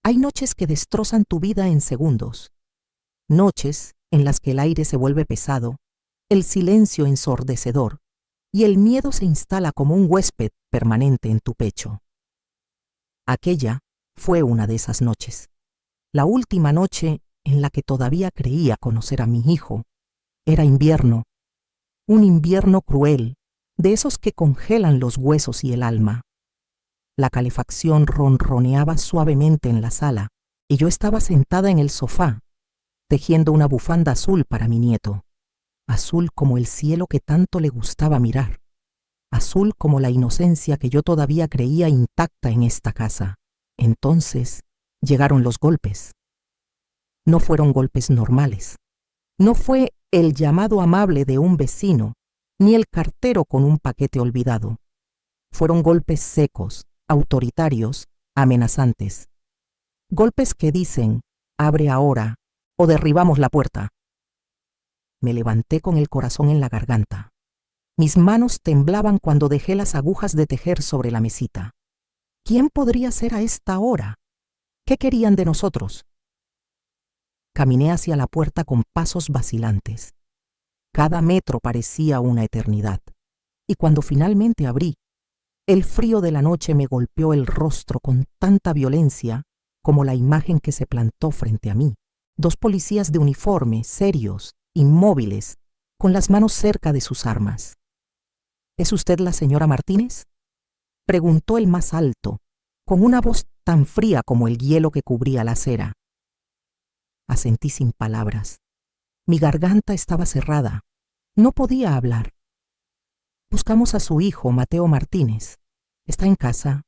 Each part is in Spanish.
Hay noches que destrozan tu vida en segundos. Noches en las que el aire se vuelve pesado, el silencio ensordecedor y el miedo se instala como un huésped permanente en tu pecho. Aquella fue una de esas noches. La última noche en la que todavía creía conocer a mi hijo. Era invierno, un invierno cruel, de esos que congelan los huesos y el alma. La calefacción ronroneaba suavemente en la sala y yo estaba sentada en el sofá, tejiendo una bufanda azul para mi nieto, azul como el cielo que tanto le gustaba mirar, azul como la inocencia que yo todavía creía intacta en esta casa. Entonces llegaron los golpes. No fueron golpes normales. No fue el llamado amable de un vecino, ni el cartero con un paquete olvidado. Fueron golpes secos, autoritarios, amenazantes. Golpes que dicen, abre ahora, o derribamos la puerta. Me levanté con el corazón en la garganta. Mis manos temblaban cuando dejé las agujas de tejer sobre la mesita. ¿Quién podría ser a esta hora? ¿Qué querían de nosotros? Caminé hacia la puerta con pasos vacilantes. Cada metro parecía una eternidad. Y cuando finalmente abrí, el frío de la noche me golpeó el rostro con tanta violencia como la imagen que se plantó frente a mí. Dos policías de uniforme, serios, inmóviles, con las manos cerca de sus armas. ¿Es usted la señora Martínez?, preguntó el más alto, con una voz tan fría como el hielo que cubría la acera. Asentí sin palabras. Mi garganta estaba cerrada. No podía hablar. Buscamos a su hijo, Mateo Martínez. ¿Está en casa?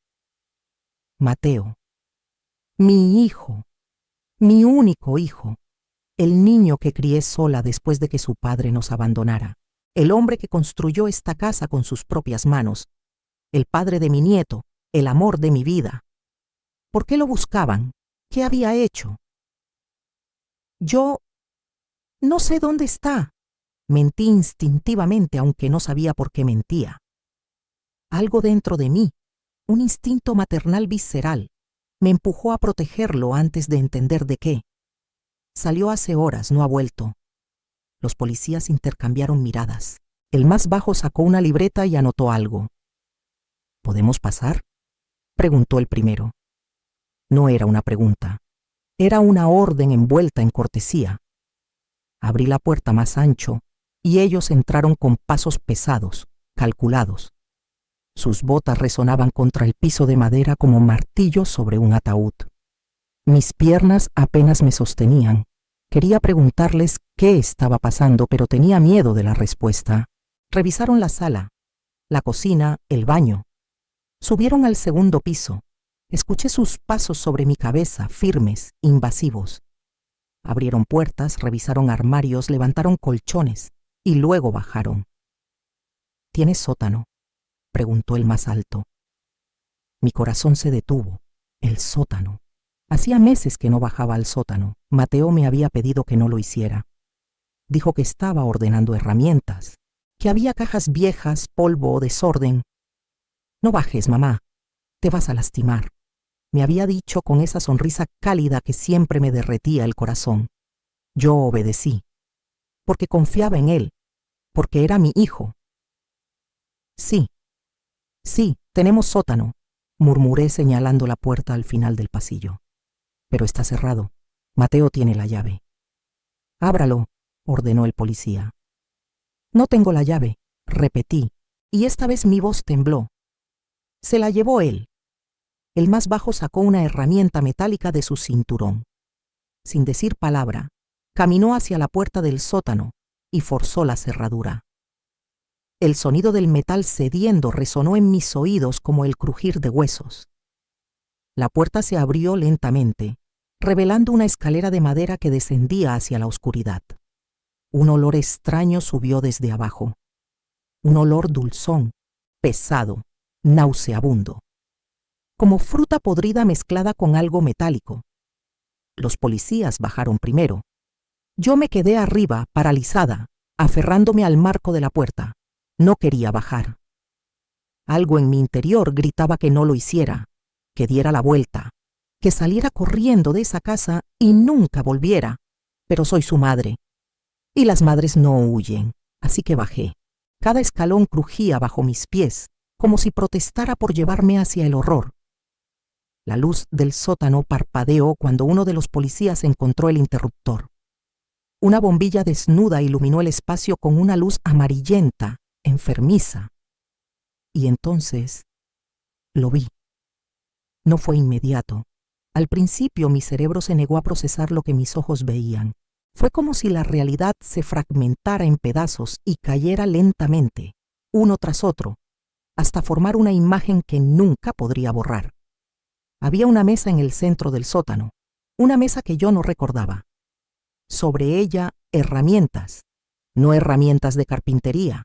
Mateo. Mi hijo. Mi único hijo. El niño que crié sola después de que su padre nos abandonara. El hombre que construyó esta casa con sus propias manos. El padre de mi nieto. El amor de mi vida. ¿Por qué lo buscaban? ¿Qué había hecho? Yo no sé dónde está. Mentí instintivamente, aunque no sabía por qué mentía. Algo dentro de mí, un instinto maternal visceral, me empujó a protegerlo antes de entender de qué. Salió hace horas, no ha vuelto. Los policías intercambiaron miradas. El más bajo sacó una libreta y anotó algo. ¿Podemos pasar?, preguntó el primero. No era una pregunta. Era una orden envuelta en cortesía. Abrí la puerta más ancho y ellos entraron con pasos pesados, calculados. Sus botas resonaban contra el piso de madera como martillos sobre un ataúd. Mis piernas apenas me sostenían. Quería preguntarles qué estaba pasando, pero tenía miedo de la respuesta. Revisaron la sala, la cocina, el baño. Subieron al segundo piso. Escuché sus pasos sobre mi cabeza, firmes, invasivos. Abrieron puertas, revisaron armarios, levantaron colchones y luego bajaron. ¿Tienes sótano?, preguntó el más alto. Mi corazón se detuvo. El sótano. Hacía meses que no bajaba al sótano. Mateo me había pedido que no lo hiciera. Dijo que estaba ordenando herramientas, que había cajas viejas, polvo, desorden. No bajes, mamá. Te vas a lastimar. Me había dicho con esa sonrisa cálida que siempre me derretía el corazón. Yo obedecí, porque confiaba en él, porque era mi hijo. Sí, tenemos sótano, murmuré señalando la puerta al final del pasillo. Pero está cerrado. Mateo tiene la llave. Ábralo, ordenó el policía. No tengo la llave, repetí, y esta vez mi voz tembló. Se la llevó él. El más bajo sacó una herramienta metálica de su cinturón. Sin decir palabra, caminó hacia la puerta del sótano y forzó la cerradura. El sonido del metal cediendo resonó en mis oídos como el crujir de huesos. La puerta se abrió lentamente, revelando una escalera de madera que descendía hacia la oscuridad. Un olor extraño subió desde abajo. Un olor dulzón, pesado, nauseabundo, como fruta podrida mezclada con algo metálico. Los policías bajaron primero. Yo me quedé arriba, paralizada, aferrándome al marco de la puerta. No quería bajar. Algo en mi interior gritaba que no lo hiciera, que diera la vuelta, que saliera corriendo de esa casa y nunca volviera, pero soy su madre. Y las madres no huyen, así que bajé. Cada escalón crujía bajo mis pies, como si protestara por llevarme hacia el horror. La luz del sótano parpadeó cuando uno de los policías encontró el interruptor. Una bombilla desnuda iluminó el espacio con una luz amarillenta, enfermiza. Y entonces lo vi. No fue inmediato. Al principio mi cerebro se negó a procesar lo que mis ojos veían. Fue como si la realidad se fragmentara en pedazos y cayera lentamente, uno tras otro, hasta formar una imagen que nunca podría borrar. Había una mesa en el centro del sótano, una mesa que yo no recordaba. Sobre ella, herramientas, no herramientas de carpintería,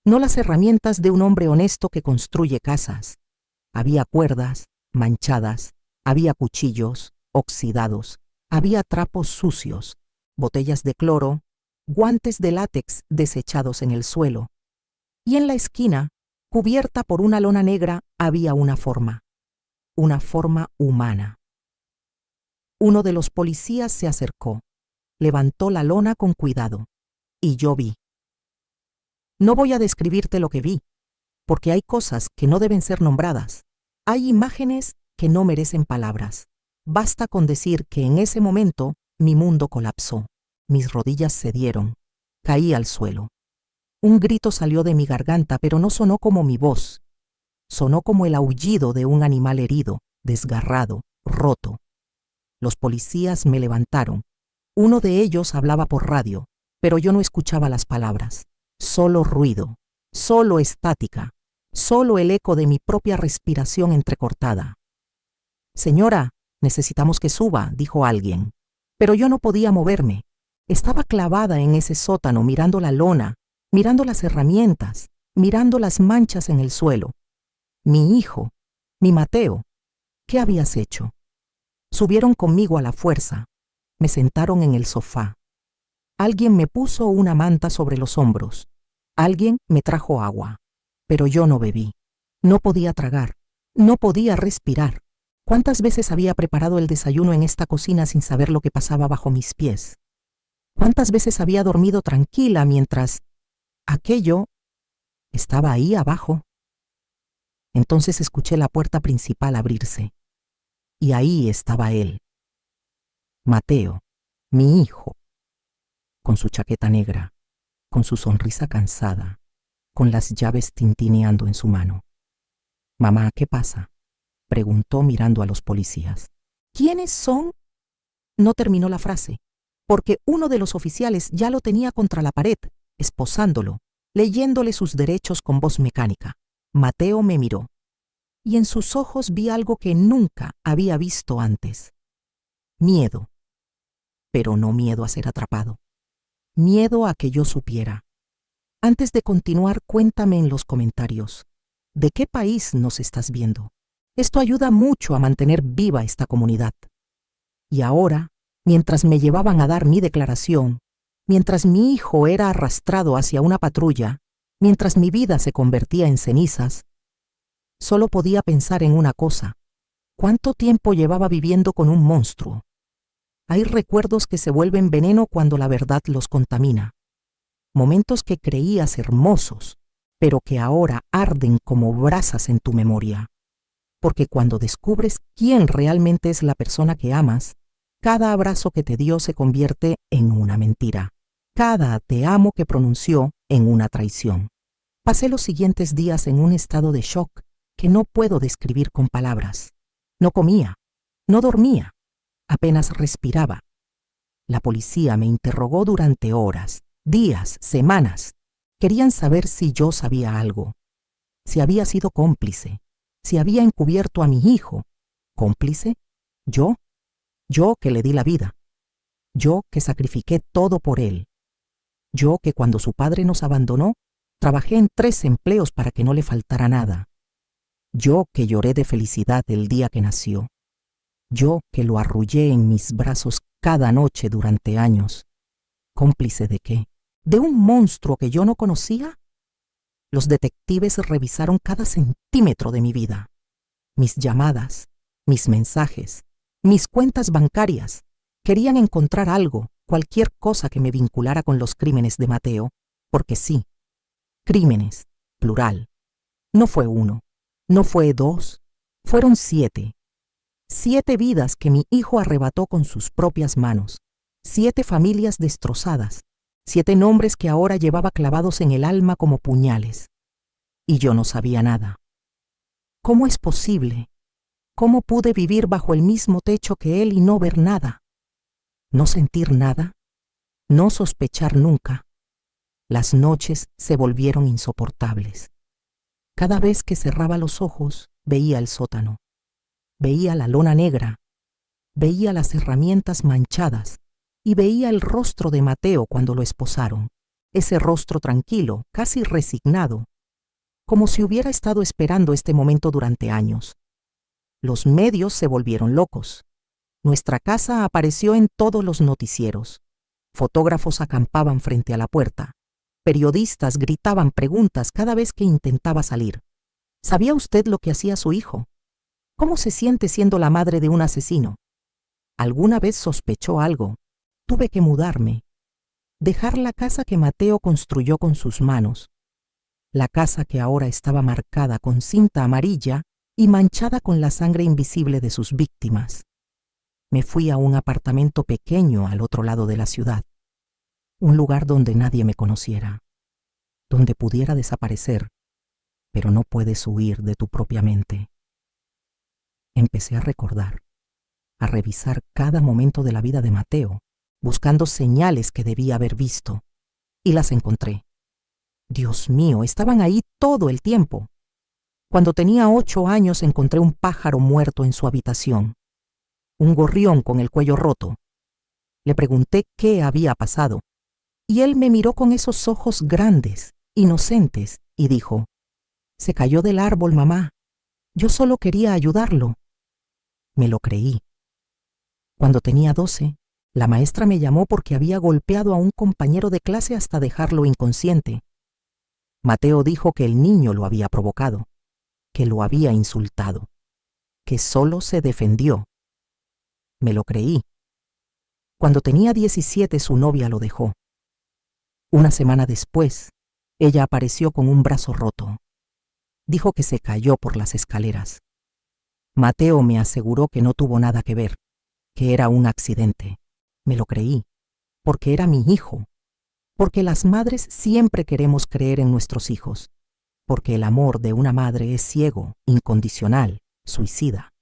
no las herramientas de un hombre honesto que construye casas. Había cuerdas manchadas, había cuchillos oxidados, había trapos sucios, botellas de cloro, guantes de látex desechados en el suelo. Y en la esquina, cubierta por una lona negra, había una forma humana. Uno de los policías se acercó, levantó la lona con cuidado, y yo vi. No voy a describirte lo que vi, porque hay cosas que no deben ser nombradas. Hay imágenes que no merecen palabras. Basta con decir que en ese momento mi mundo colapsó. Mis rodillas cedieron. Caí al suelo. Un grito salió de mi garganta, pero no sonó como mi voz. Sonó como el aullido de un animal herido, desgarrado, roto. Los policías me levantaron. Uno de ellos hablaba por radio, pero yo no escuchaba las palabras. Solo ruido, solo estática, solo el eco de mi propia respiración entrecortada. «Señora, necesitamos que suba», dijo alguien. Pero yo no podía moverme. Estaba clavada en ese sótano mirando la lona, mirando las herramientas, mirando las manchas en el suelo. Mi hijo, mi Mateo, ¿qué habías hecho? Subieron conmigo a la fuerza. Me sentaron en el sofá. Alguien me puso una manta sobre los hombros. Alguien me trajo agua. Pero yo no bebí. No podía tragar. No podía respirar. ¿Cuántas veces había preparado el desayuno en esta cocina sin saber lo que pasaba bajo mis pies? ¿Cuántas veces había dormido tranquila mientras aquello estaba ahí abajo? Entonces escuché la puerta principal abrirse. Y ahí estaba él. Mateo, mi hijo, con su chaqueta negra, con su sonrisa cansada, con las llaves tintineando en su mano. «Mamá, ¿qué pasa?», preguntó mirando a los policías. «¿Quiénes son?». No terminó la frase, porque uno de los oficiales ya lo tenía contra la pared, esposándolo, leyéndole sus derechos con voz mecánica. Mateo me miró, y en sus ojos vi algo que nunca había visto antes. Miedo, pero no miedo a ser atrapado. Miedo a que yo supiera. Antes de continuar, cuéntame en los comentarios, ¿de qué país nos estás viendo? Esto ayuda mucho a mantener viva esta comunidad. Y ahora, mientras me llevaban a dar mi declaración, mientras mi hijo era arrastrado hacia una patrulla, mientras mi vida se convertía en cenizas, solo podía pensar en una cosa: ¿cuánto tiempo llevaba viviendo con un monstruo? Hay recuerdos que se vuelven veneno cuando la verdad los contamina. Momentos que creías hermosos, pero que ahora arden como brasas en tu memoria. Porque cuando descubres quién realmente es la persona que amas, cada abrazo que te dio se convierte en una mentira. Cada te amo que pronunció en una traición. Pasé los siguientes días en un estado de shock que no puedo describir con palabras. No comía, no dormía, apenas respiraba. La policía me interrogó durante horas, días, semanas. Querían saber si yo sabía algo, si había sido cómplice, si había encubierto a mi hijo. ¿Cómplice? ¿Yo? Yo que le di la vida. Yo que sacrifiqué todo por él. Yo que cuando su padre nos abandonó, trabajé en 3 empleos para que no le faltara nada. Yo que lloré de felicidad el día que nació. Yo que lo arrullé en mis brazos cada noche durante años. ¿Cómplice de qué? ¿De un monstruo que yo no conocía? Los detectives revisaron cada centímetro de mi vida. Mis llamadas, mis mensajes, mis cuentas bancarias. Querían encontrar algo, cualquier cosa que me vinculara con los crímenes de Mateo, porque sí, crímenes, plural. No fue uno, no fue dos, fueron 7. 7 vidas que mi hijo arrebató con sus propias manos, 7 familias destrozadas, 7 nombres que ahora llevaba clavados en el alma como puñales. Y yo no sabía nada. ¿Cómo es posible? ¿Cómo pude vivir bajo el mismo techo que él y no ver nada? ¿No sentir nada? ¿No sospechar nunca? Las noches se volvieron insoportables. Cada vez que cerraba los ojos, veía el sótano. Veía la lona negra, veía las herramientas manchadas y veía el rostro de Mateo cuando lo esposaron, ese rostro tranquilo, casi resignado, como si hubiera estado esperando este momento durante años. Los medios se volvieron locos. Nuestra casa apareció en todos los noticieros. Fotógrafos acampaban frente a la puerta. Periodistas gritaban preguntas cada vez que intentaba salir. ¿Sabía usted lo que hacía su hijo? ¿Cómo se siente siendo la madre de un asesino? ¿Alguna vez sospechó algo? Tuve que mudarme. Dejar la casa que Mateo construyó con sus manos. La casa que ahora estaba marcada con cinta amarilla y manchada con la sangre invisible de sus víctimas. Me fui a un apartamento pequeño al otro lado de la ciudad. Un lugar donde nadie me conociera. Donde pudiera desaparecer, pero no puedes huir de tu propia mente. Empecé a recordar, a revisar cada momento de la vida de Mateo, buscando señales que debía haber visto, y las encontré. Dios mío, estaban ahí todo el tiempo. Cuando tenía 8 años encontré un pájaro muerto en su habitación, un gorrión con el cuello roto. Le pregunté qué había pasado, y él me miró con esos ojos grandes, inocentes, y dijo, «Se cayó del árbol, mamá. Yo solo quería ayudarlo». Me lo creí. Cuando tenía 12, la maestra me llamó porque había golpeado a un compañero de clase hasta dejarlo inconsciente. Mateo dijo que el niño lo había provocado, que lo había insultado, que solo se defendió. Me lo creí. Cuando tenía 17, su novia lo dejó. Una semana después, ella apareció con un brazo roto. Dijo que se cayó por las escaleras. Mateo me aseguró que no tuvo nada que ver, que era un accidente. Me lo creí, porque era mi hijo, porque las madres siempre queremos creer en nuestros hijos, porque el amor de una madre es ciego, incondicional, suicida.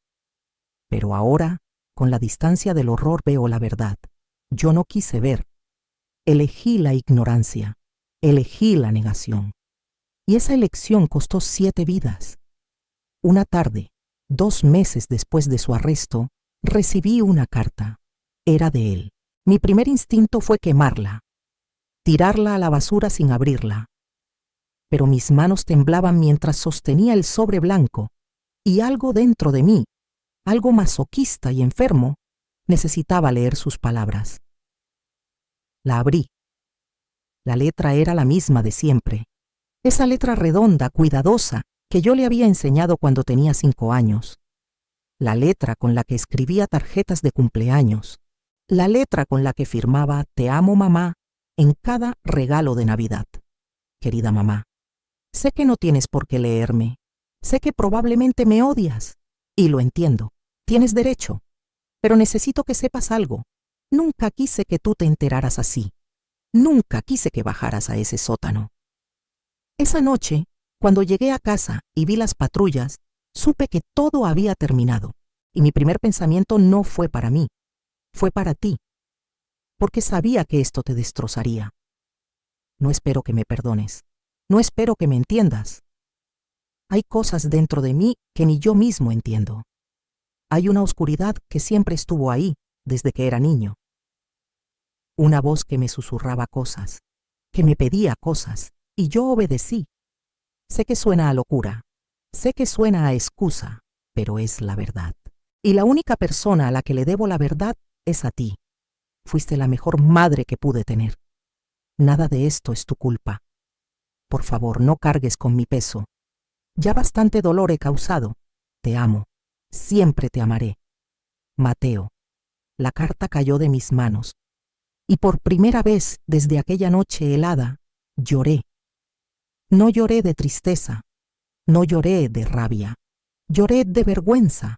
Pero ahora, con la distancia del horror, veo la verdad. Yo no quise ver. Elegí la ignorancia, elegí la negación. Y esa elección costó 7 vidas. Una tarde, 2 meses después de su arresto, recibí una carta. Era de él. Mi primer instinto fue quemarla, tirarla a la basura sin abrirla. Pero mis manos temblaban mientras sostenía el sobre blanco, y algo dentro de mí, algo masoquista y enfermo, necesitaba leer sus palabras. La abrí. La letra era la misma de siempre. Esa letra redonda, cuidadosa, que yo le había enseñado cuando tenía 5 años. La letra con la que escribía tarjetas de cumpleaños. La letra con la que firmaba «Te amo, mamá» en cada regalo de Navidad. Querida mamá, sé que no tienes por qué leerme. Sé que probablemente me odias. Y lo entiendo. Tienes derecho. Pero necesito que sepas algo. Nunca quise que tú te enteraras así. Nunca quise que bajaras a ese sótano. Esa noche, cuando llegué a casa y vi las patrullas, supe que todo había terminado. Y mi primer pensamiento no fue para mí. Fue para ti. Porque sabía que esto te destrozaría. No espero que me perdones. No espero que me entiendas. Hay cosas dentro de mí que ni yo mismo entiendo. Hay una oscuridad que siempre estuvo ahí desde que era niño. Una voz que me susurraba cosas, que me pedía cosas, y yo obedecí. Sé que suena a locura, sé que suena a excusa, pero es la verdad. Y la única persona a la que le debo la verdad es a ti. Fuiste la mejor madre que pude tener. Nada de esto es tu culpa. Por favor, no cargues con mi peso. Ya bastante dolor he causado. Te amo. Siempre te amaré. Mateo. La carta cayó de mis manos. Y por primera vez desde aquella noche helada, lloré. No lloré de tristeza, no lloré de rabia, lloré de vergüenza.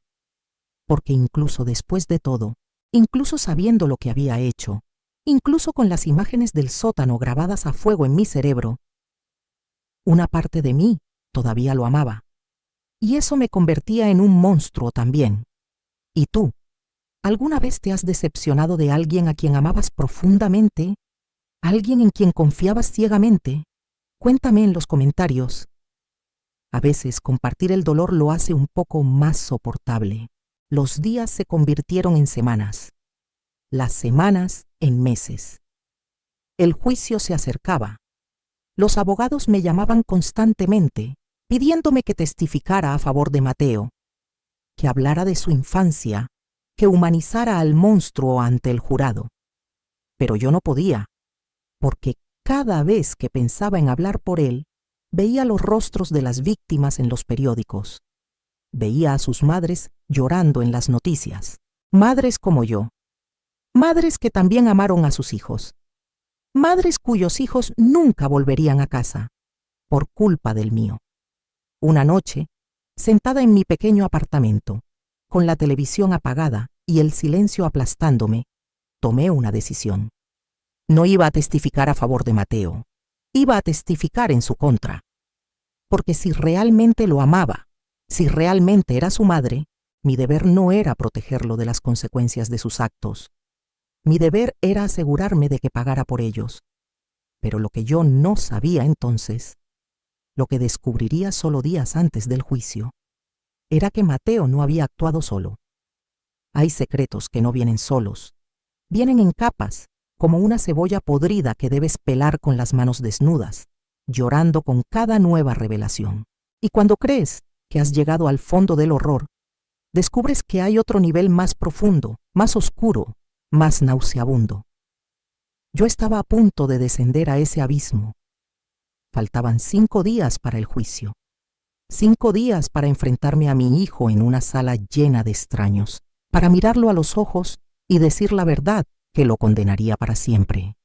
Porque incluso después de todo, incluso sabiendo lo que había hecho, incluso con las imágenes del sótano grabadas a fuego en mi cerebro, una parte de mí todavía lo amaba. Y eso me convertía en un monstruo también. ¿Y tú? ¿Alguna vez te has decepcionado de alguien a quien amabas profundamente? ¿Alguien en quien confiabas ciegamente? Cuéntame en los comentarios. A veces compartir el dolor lo hace un poco más soportable. Los días se convirtieron en semanas, las semanas en meses. El juicio se acercaba. Los abogados me llamaban constantemente, pidiéndome que testificara a favor de Mateo, que hablara de su infancia, que humanizara al monstruo ante el jurado. Pero yo no podía, porque cada vez que pensaba en hablar por él, veía los rostros de las víctimas en los periódicos. Veía a sus madres llorando en las noticias. Madres como yo. Madres que también amaron a sus hijos. Madres cuyos hijos nunca volverían a casa, por culpa del mío. Una noche, sentada en mi pequeño apartamento, con la televisión apagada y el silencio aplastándome, tomé una decisión. No iba a testificar a favor de Mateo. Iba a testificar en su contra. Porque si realmente lo amaba, si realmente era su madre, mi deber no era protegerlo de las consecuencias de sus actos. Mi deber era asegurarme de que pagara por ellos. Pero lo que yo no sabía entonces, lo que descubriría solo días antes del juicio, era que Mateo no había actuado solo. Hay secretos que no vienen solos. Vienen en capas, como una cebolla podrida que debes pelar con las manos desnudas, llorando con cada nueva revelación. Y cuando crees que has llegado al fondo del horror, descubres que hay otro nivel más profundo, más oscuro, más nauseabundo. Yo estaba a punto de descender a ese abismo. Faltaban 5 días para el juicio. 5 días para enfrentarme a mi hijo en una sala llena de extraños, para mirarlo a los ojos y decir la verdad que lo condenaría para siempre.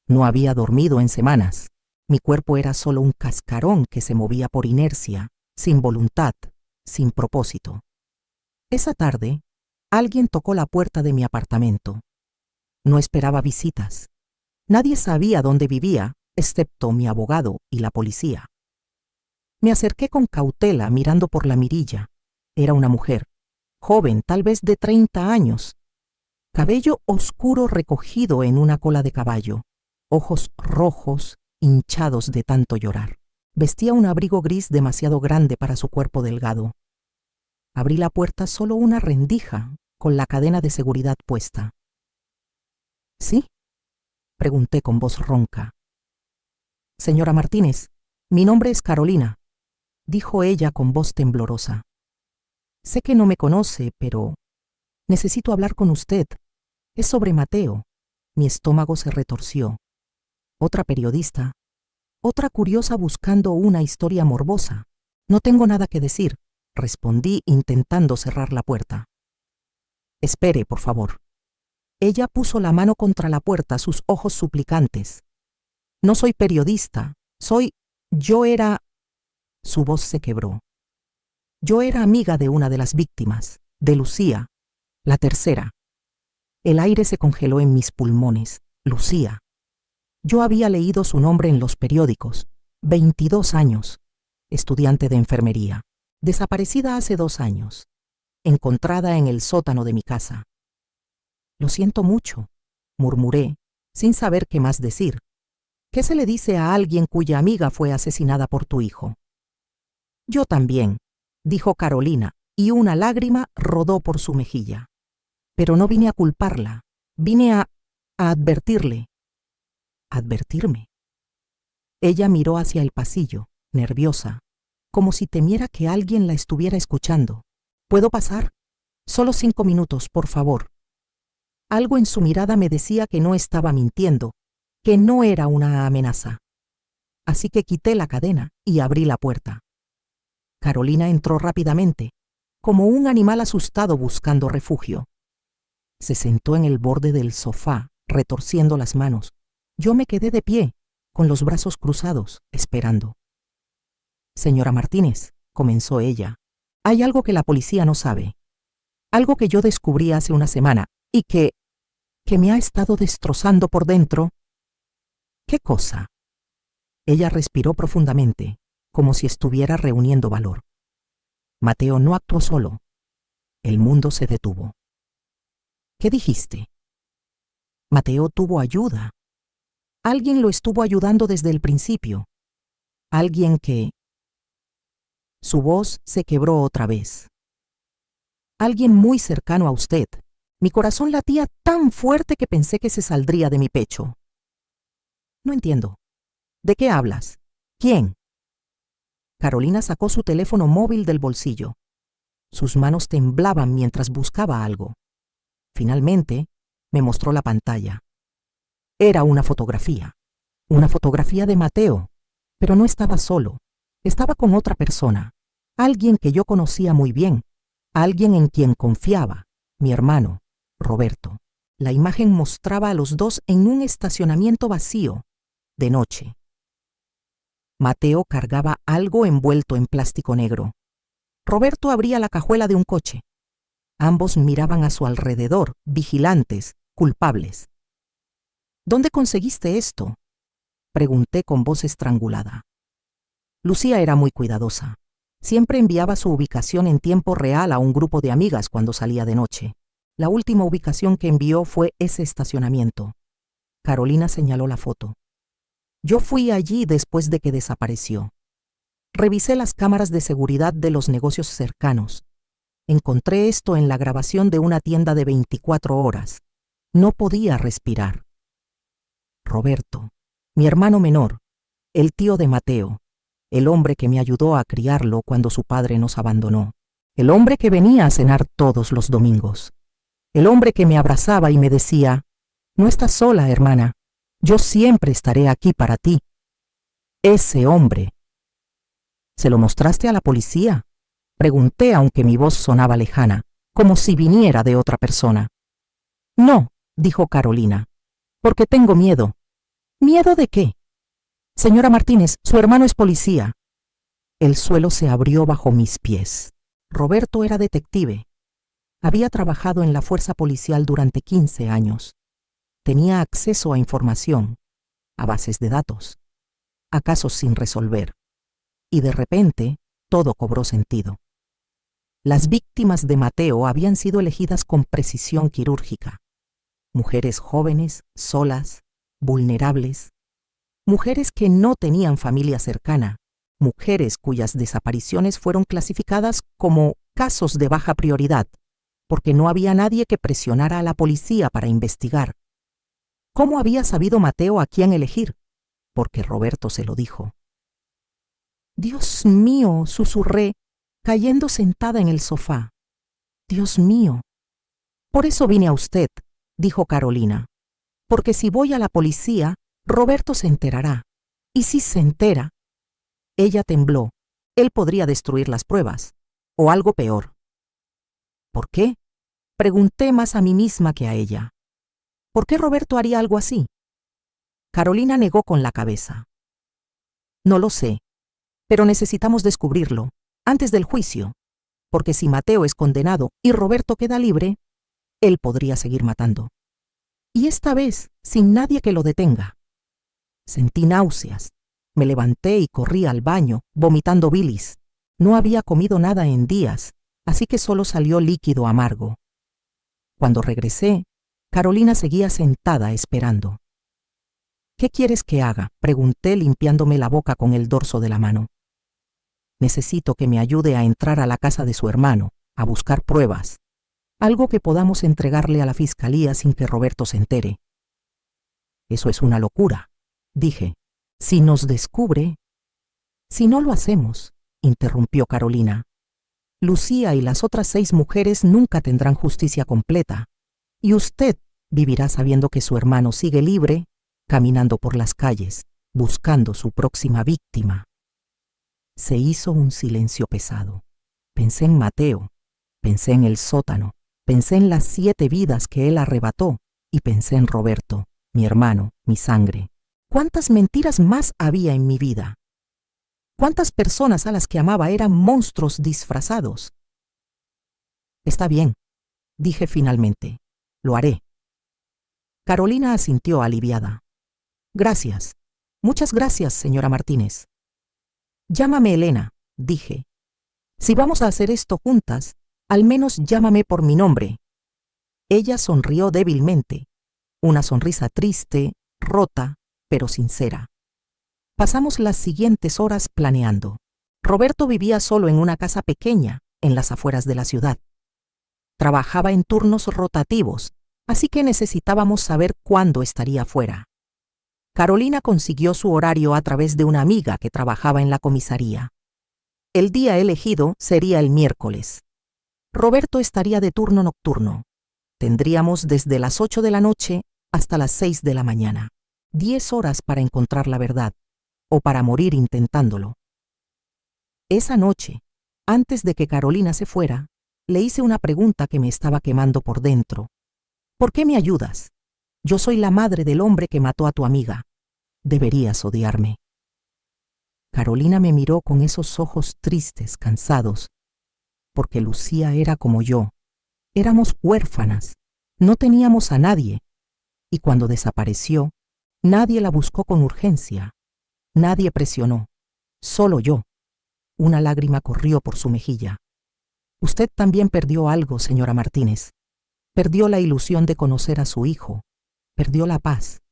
No había dormido en semanas. Mi cuerpo era solo un cascarón que se movía por inercia, sin voluntad, sin propósito. Esa tarde, alguien tocó la puerta de mi apartamento. No esperaba visitas. Nadie sabía dónde vivía, excepto mi abogado y la policía. Me acerqué con cautela mirando por la mirilla. Era una mujer, joven, tal vez de 30 años. Cabello oscuro recogido en una cola de caballo, ojos rojos, hinchados de tanto llorar. Vestía un abrigo gris demasiado grande para su cuerpo delgado. Abrí la puerta solo una rendija, con la cadena de seguridad puesta. ¿Sí? Pregunté con voz ronca. Señora Martínez, mi nombre es Carolina, dijo ella con voz temblorosa. Sé que no me conoce, pero necesito hablar con usted. Es sobre Mateo. Mi estómago se retorció. Otra periodista. Otra curiosa buscando una historia morbosa. No tengo nada que decir, respondí intentando cerrar la puerta. Espere, por favor. Ella puso la mano contra la puerta, sus ojos suplicantes. No soy periodista, yo era... Su voz se quebró. Yo era amiga de una de las víctimas, de Lucía, la tercera. El aire se congeló en mis pulmones. Lucía. Yo había leído su nombre en los periódicos. 22 años. Estudiante de enfermería. Desaparecida hace 2 años. Encontrada en el sótano de mi casa. Lo siento mucho, murmuré, sin saber qué más decir. ¿Qué se le dice a alguien cuya amiga fue asesinada por tu hijo? Yo también, dijo Carolina, y una lágrima rodó por su mejilla. Pero no vine a culparla, vine a advertirle. ¿Advertirme? Ella miró hacia el pasillo, nerviosa, como si temiera que alguien la estuviera escuchando. ¿Puedo pasar? Solo 5 minutos, por favor. Algo en su mirada me decía que no estaba mintiendo, que no era una amenaza. Así que quité la cadena y abrí la puerta. Carolina entró rápidamente, como un animal asustado buscando refugio. Se sentó en el borde del sofá, retorciendo las manos. Yo me quedé de pie, con los brazos cruzados, esperando. Señora Martínez, comenzó ella, hay algo que la policía no sabe. Algo que yo descubrí hace una semana y que me ha estado destrozando por dentro. ¿Qué cosa? Ella respiró profundamente, como si estuviera reuniendo valor. Mateo no actuó solo. El mundo se detuvo. ¿Qué dijiste? Mateo tuvo ayuda. Alguien lo estuvo ayudando desde el principio. Alguien que... Su voz se quebró otra vez. Alguien muy cercano a usted. Mi corazón latía tan fuerte que pensé que se saldría de mi pecho. No entiendo. ¿De qué hablas? ¿Quién? Carolina sacó su teléfono móvil del bolsillo. Sus manos temblaban mientras buscaba algo. Finalmente, me mostró la pantalla. Era una fotografía de Mateo, pero no estaba solo. Estaba con otra persona, alguien que yo conocía muy bien, alguien en quien confiaba, mi hermano, Roberto. La imagen mostraba a los dos en un estacionamiento vacío, de noche. Mateo cargaba algo envuelto en plástico negro. Roberto abría la cajuela de un coche. Ambos miraban a su alrededor, vigilantes, culpables. ¿Dónde conseguiste esto?, pregunté con voz estrangulada. Lucía era muy cuidadosa. Siempre enviaba su ubicación en tiempo real a un grupo de amigas cuando salía de noche. La última ubicación que envió fue ese estacionamiento. Carolina señaló la foto. Yo fui allí después de que desapareció. Revisé las cámaras de seguridad de los negocios cercanos. Encontré esto en la grabación de una tienda de 24 horas. No podía respirar. Roberto, mi hermano menor, el tío de Mateo, el hombre que me ayudó a criarlo cuando su padre nos abandonó, el hombre que venía a cenar todos los domingos, el hombre que me abrazaba y me decía, no estás sola, hermana, yo siempre estaré aquí para ti. Ese hombre. ¿Se lo mostraste a la policía?, pregunté, aunque mi voz sonaba lejana, como si viniera de otra persona. No, dijo Carolina, porque tengo miedo. ¿Miedo de qué? Señora Martínez, su hermano es policía. El suelo se abrió bajo mis pies. Roberto era detective. Había trabajado en la fuerza policial durante 15 años. Tenía acceso a información, a bases de datos, a casos sin resolver. Y de repente, todo cobró sentido. Las víctimas de Mateo habían sido elegidas con precisión quirúrgica. Mujeres jóvenes, solas, vulnerables. Mujeres que no tenían familia cercana. Mujeres cuyas desapariciones fueron clasificadas como casos de baja prioridad, porque no había nadie que presionara a la policía para investigar. ¿Cómo había sabido Mateo a quién elegir? Porque Roberto se lo dijo. Dios mío, susurré, cayendo sentada en el sofá. Dios mío. Por eso vine a usted, dijo Carolina, porque si voy a la policía, Roberto se enterará. Y si se entera... Ella tembló. Él podría destruir las pruebas, o algo peor. ¿Por qué? Pregunté más a mí misma que a ella. ¿Por qué Roberto haría algo así? Carolina negó con la cabeza. No lo sé, pero necesitamos descubrirlo, antes del juicio, porque si Mateo es condenado y Roberto queda libre, él podría seguir matando. Y esta vez, sin nadie que lo detenga. Sentí náuseas. Me levanté y corrí al baño, vomitando bilis. No había comido nada en días, así que solo salió líquido amargo. Cuando regresé, Carolina seguía sentada esperando. ¿Qué quieres que haga?, pregunté limpiándome la boca con el dorso de la mano. Necesito que me ayude a entrar a la casa de su hermano, a buscar pruebas. Algo que podamos entregarle a la fiscalía sin que Roberto se entere. Eso es una locura, dije. Si nos descubre... Si no lo hacemos, interrumpió Carolina. Lucía y las otras 6 mujeres nunca tendrán justicia completa, y usted vivirá sabiendo que su hermano sigue libre, caminando por las calles, buscando su próxima víctima. Se hizo un silencio pesado. Pensé en Mateo, pensé en el sótano, Pensé en las 7 vidas que él arrebató y pensé en Roberto, mi hermano, mi sangre. ¿Cuántas mentiras más había en mi vida? ¿Cuántas personas a las que amaba eran monstruos disfrazados? Está bien, dije finalmente. Lo haré. Carolina asintió aliviada. Gracias. Muchas gracias, señora Martínez. Llámame Elena, dije. Si vamos a hacer esto juntas, al menos llámame por mi nombre. Ella sonrió débilmente, una sonrisa triste, rota, pero sincera. Pasamos las siguientes horas planeando. Roberto vivía solo en una casa pequeña, en las afueras de la ciudad. Trabajaba en turnos rotativos, así que necesitábamos saber cuándo estaría fuera. Carolina consiguió su horario a través de una amiga que trabajaba en la comisaría. El día elegido sería el miércoles. Roberto estaría de turno nocturno. Tendríamos desde las 8 de la noche hasta las 6 de la mañana. 10 horas para encontrar la verdad, o para morir intentándolo. Esa noche, antes de que Carolina se fuera, le hice una pregunta que me estaba quemando por dentro. ¿Por qué me ayudas? Yo soy la madre del hombre que mató a tu amiga. Deberías odiarme. Carolina me miró con esos ojos tristes, cansados, porque Lucía era como yo. Éramos huérfanas, no teníamos a nadie, y cuando desapareció, nadie la buscó con urgencia, nadie presionó, solo yo. Una lágrima corrió por su mejilla. Usted también perdió algo, señora Martínez. Perdió la ilusión de conocer a su hijo, perdió la paz.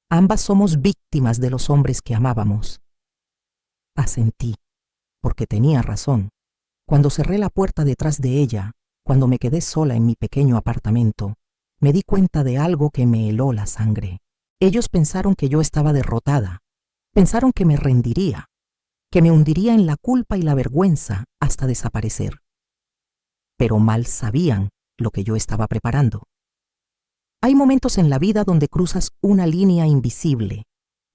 Ambas somos víctimas de los hombres que amábamos. Asentí, porque tenía razón. Cuando cerré la puerta detrás de ella, cuando me quedé sola en mi pequeño apartamento, me di cuenta de algo que me heló la sangre. Ellos pensaron que yo estaba derrotada, pensaron que me rendiría, que me hundiría en la culpa y la vergüenza hasta desaparecer. Pero mal sabían lo que yo estaba preparando. Hay momentos en la vida donde cruzas una línea invisible,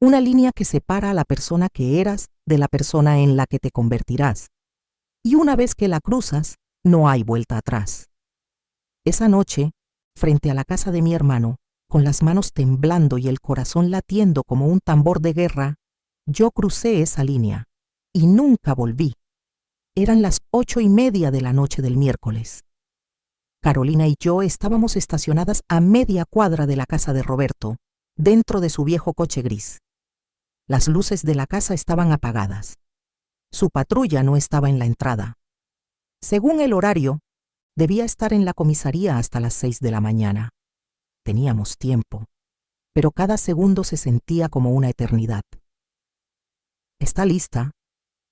una línea que separa a la persona que eras de la persona en la que te convertirás. Y una vez que la cruzas, no hay vuelta atrás. Esa noche, frente a la casa de mi hermano, con las manos temblando y el corazón latiendo como un tambor de guerra, yo crucé esa línea y nunca volví. Eran las 8:30 de la noche del miércoles. Carolina y yo estábamos estacionadas a media cuadra de la casa de Roberto, dentro de su viejo coche gris. Las luces de la casa estaban apagadas. Su patrulla no estaba en la entrada. Según el horario, debía estar en la comisaría hasta las 6 de la mañana. Teníamos tiempo, pero cada segundo se sentía como una eternidad. ¿Está lista?,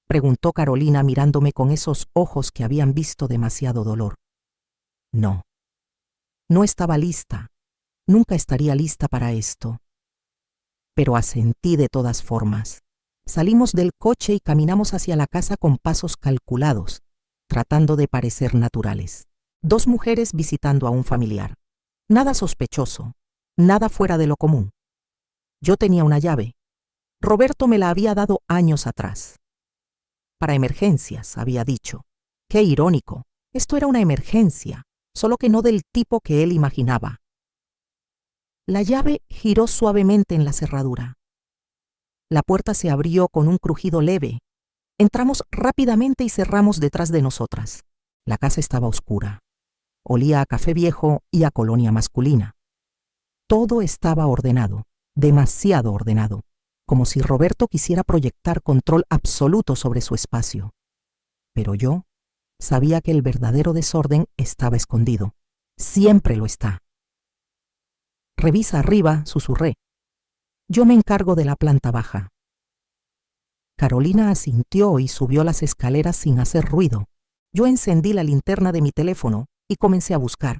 preguntó Carolina mirándome con esos ojos que habían visto demasiado dolor. No, no estaba lista. Nunca estaría lista para esto. Pero asentí de todas formas. Salimos del coche y caminamos hacia la casa con pasos calculados, tratando de parecer naturales. 2 mujeres visitando a un familiar. Nada sospechoso, nada fuera de lo común. Yo tenía una llave. Roberto me la había dado años atrás. Para emergencias, había dicho. Qué irónico. Esto era una emergencia, solo que no del tipo que él imaginaba. La llave giró suavemente en la cerradura. La puerta se abrió con un crujido leve. Entramos rápidamente y cerramos detrás de nosotras. La casa estaba oscura. Olía a café viejo y a colonia masculina. Todo estaba ordenado, demasiado ordenado, como si Roberto quisiera proyectar control absoluto sobre su espacio. Pero yo sabía que el verdadero desorden estaba escondido. Siempre lo está. Revisa arriba, susurré. Yo me encargo de la planta baja. Carolina asintió y subió las escaleras sin hacer ruido. Yo encendí la linterna de mi teléfono y comencé a buscar.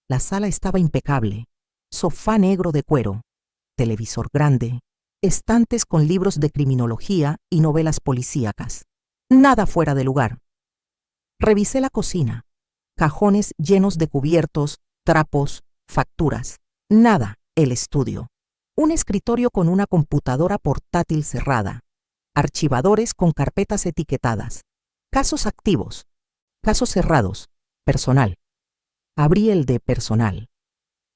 La sala estaba impecable. Sofá negro de cuero, televisor grande, estantes con libros de criminología y novelas policíacas. Nada fuera de lugar. Revisé la cocina. Cajones llenos de cubiertos, trapos, facturas. Nada, el estudio. Un escritorio con una computadora portátil cerrada. Archivadores con carpetas etiquetadas. Casos activos. Casos cerrados. Personal. Abrí el de personal.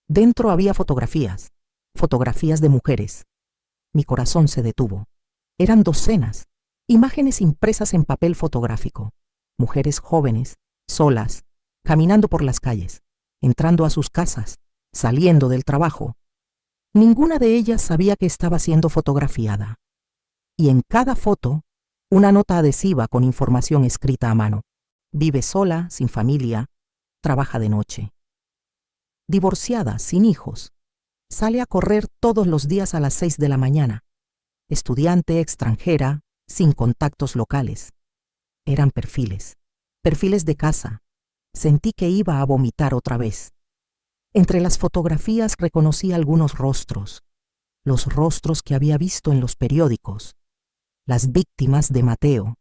Dentro había fotografías de mujeres. Mi corazón se detuvo. Eran docenas, imágenes impresas en papel fotográfico. Mujeres jóvenes, solas, caminando por las calles, entrando a sus casas, saliendo del trabajo. Ninguna de ellas sabía que estaba siendo fotografiada. Y en cada foto, una nota adhesiva con información escrita a mano. Vive sola, sin familia, trabaja de noche. Divorciada, sin hijos. Sale a correr todos los días a las 6 de la mañana. Estudiante extranjera, sin contactos locales. Eran perfiles de casa. Sentí que iba a vomitar otra vez. Entre las fotografías reconocí algunos rostros, los rostros que había visto en los periódicos. Las víctimas de Mateo.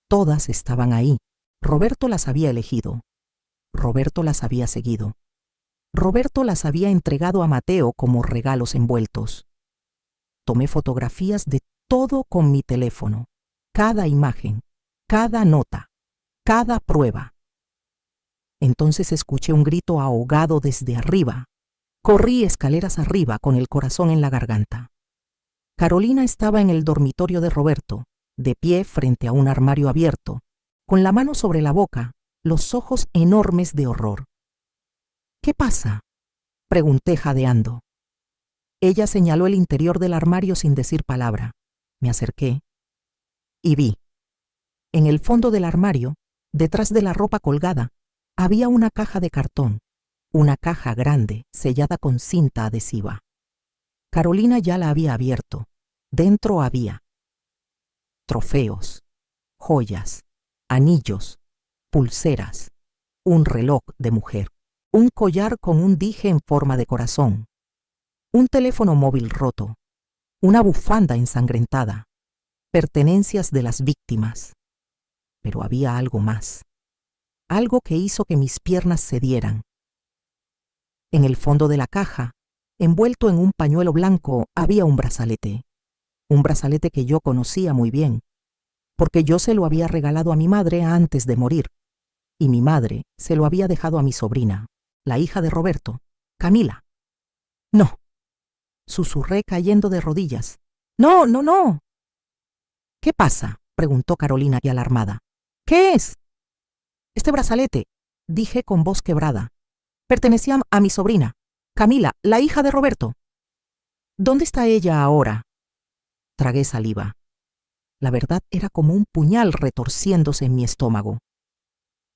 Todas estaban ahí. Roberto las había elegido. Roberto las había seguido. Roberto las había entregado a Mateo como regalos envueltos. Tomé fotografías de todo con mi teléfono. Cada imagen, cada nota, cada prueba. Entonces escuché un grito ahogado desde arriba. Corrí escaleras arriba con el corazón en la garganta. Carolina estaba en el dormitorio de Roberto, de pie frente a un armario abierto, con la mano sobre la boca, los ojos enormes de horror. ¿Qué pasa?, pregunté jadeando. Ella señaló el interior del armario sin decir palabra. Me acerqué y vi. En el fondo del armario, detrás de la ropa colgada, había una caja de cartón, una caja grande, sellada con cinta adhesiva. Carolina ya la había abierto. Dentro había trofeos, joyas, anillos, pulseras, un reloj de mujer, un collar con un dije en forma de corazón, un teléfono móvil roto, una bufanda ensangrentada, pertenencias de las víctimas. Pero había algo más, algo que hizo que mis piernas cedieran. En el fondo de la caja, envuelto en un pañuelo blanco, había un brazalete que yo conocía muy bien, porque yo se lo había regalado a mi madre antes de morir, y mi madre se lo había dejado a mi sobrina, la hija de Roberto, Camila. No, susurré cayendo de rodillas. No, no, no. ¿Qué pasa?, preguntó Carolina, alarmada. ¿Qué es? Este brazalete, dije con voz quebrada, pertenecía a mi sobrina, Camila, la hija de Roberto. ¿Dónde está ella ahora? Tragué saliva. La verdad era como un puñal retorciéndose en mi estómago.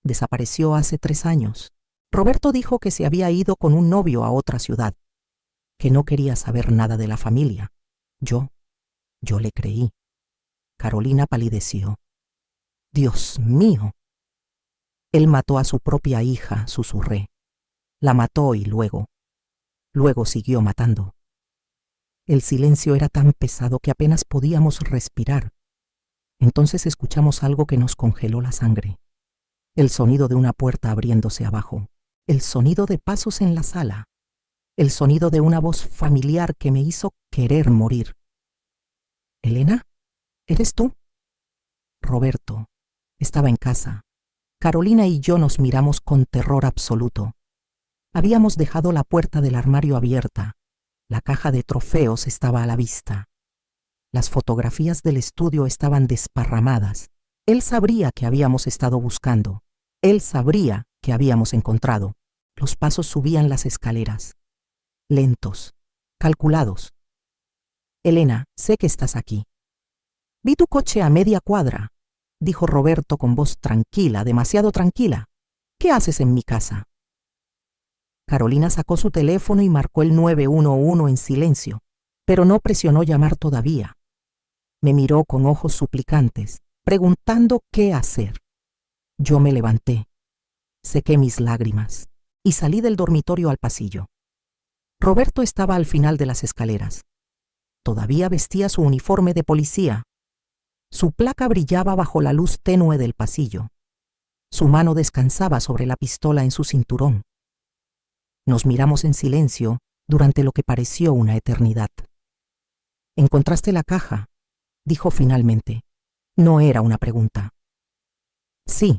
Desapareció hace 3 años. Roberto dijo que se había ido con un novio a otra ciudad, que no quería saber nada de la familia. Yo le creí. Carolina palideció. Dios mío. Él mató a su propia hija, susurré. La mató y luego siguió matando. El silencio era tan pesado que apenas podíamos respirar. Entonces escuchamos algo que nos congeló la sangre. El sonido de una puerta abriéndose abajo. El sonido de pasos en la sala. El sonido de una voz familiar que me hizo querer morir. ¿Elena? ¿Eres tú? Roberto. Estaba en casa. Carolina y yo nos miramos con terror absoluto. Habíamos dejado la puerta del armario abierta. La caja de trofeos estaba a la vista. Las fotografías del estudio estaban desparramadas. Él sabría que habíamos estado buscando. Él sabría que habíamos encontrado. Los pasos subían las escaleras. Lentos, calculados. Elena, sé que estás aquí. Vi tu coche a media cuadra, dijo Roberto con voz tranquila, demasiado tranquila. ¿Qué haces en mi casa? Carolina sacó su teléfono y marcó el 911 en silencio, pero no presionó llamar todavía. Me miró con ojos suplicantes, preguntando qué hacer. Yo me levanté, sequé mis lágrimas y salí del dormitorio al pasillo. Roberto estaba al final de las escaleras. Todavía vestía su uniforme de policía. Su placa brillaba bajo la luz tenue del pasillo. Su mano descansaba sobre la pistola en su cinturón. Nos miramos en silencio durante lo que pareció una eternidad. ¿Encontraste la caja?, dijo finalmente. No era una pregunta. Sí,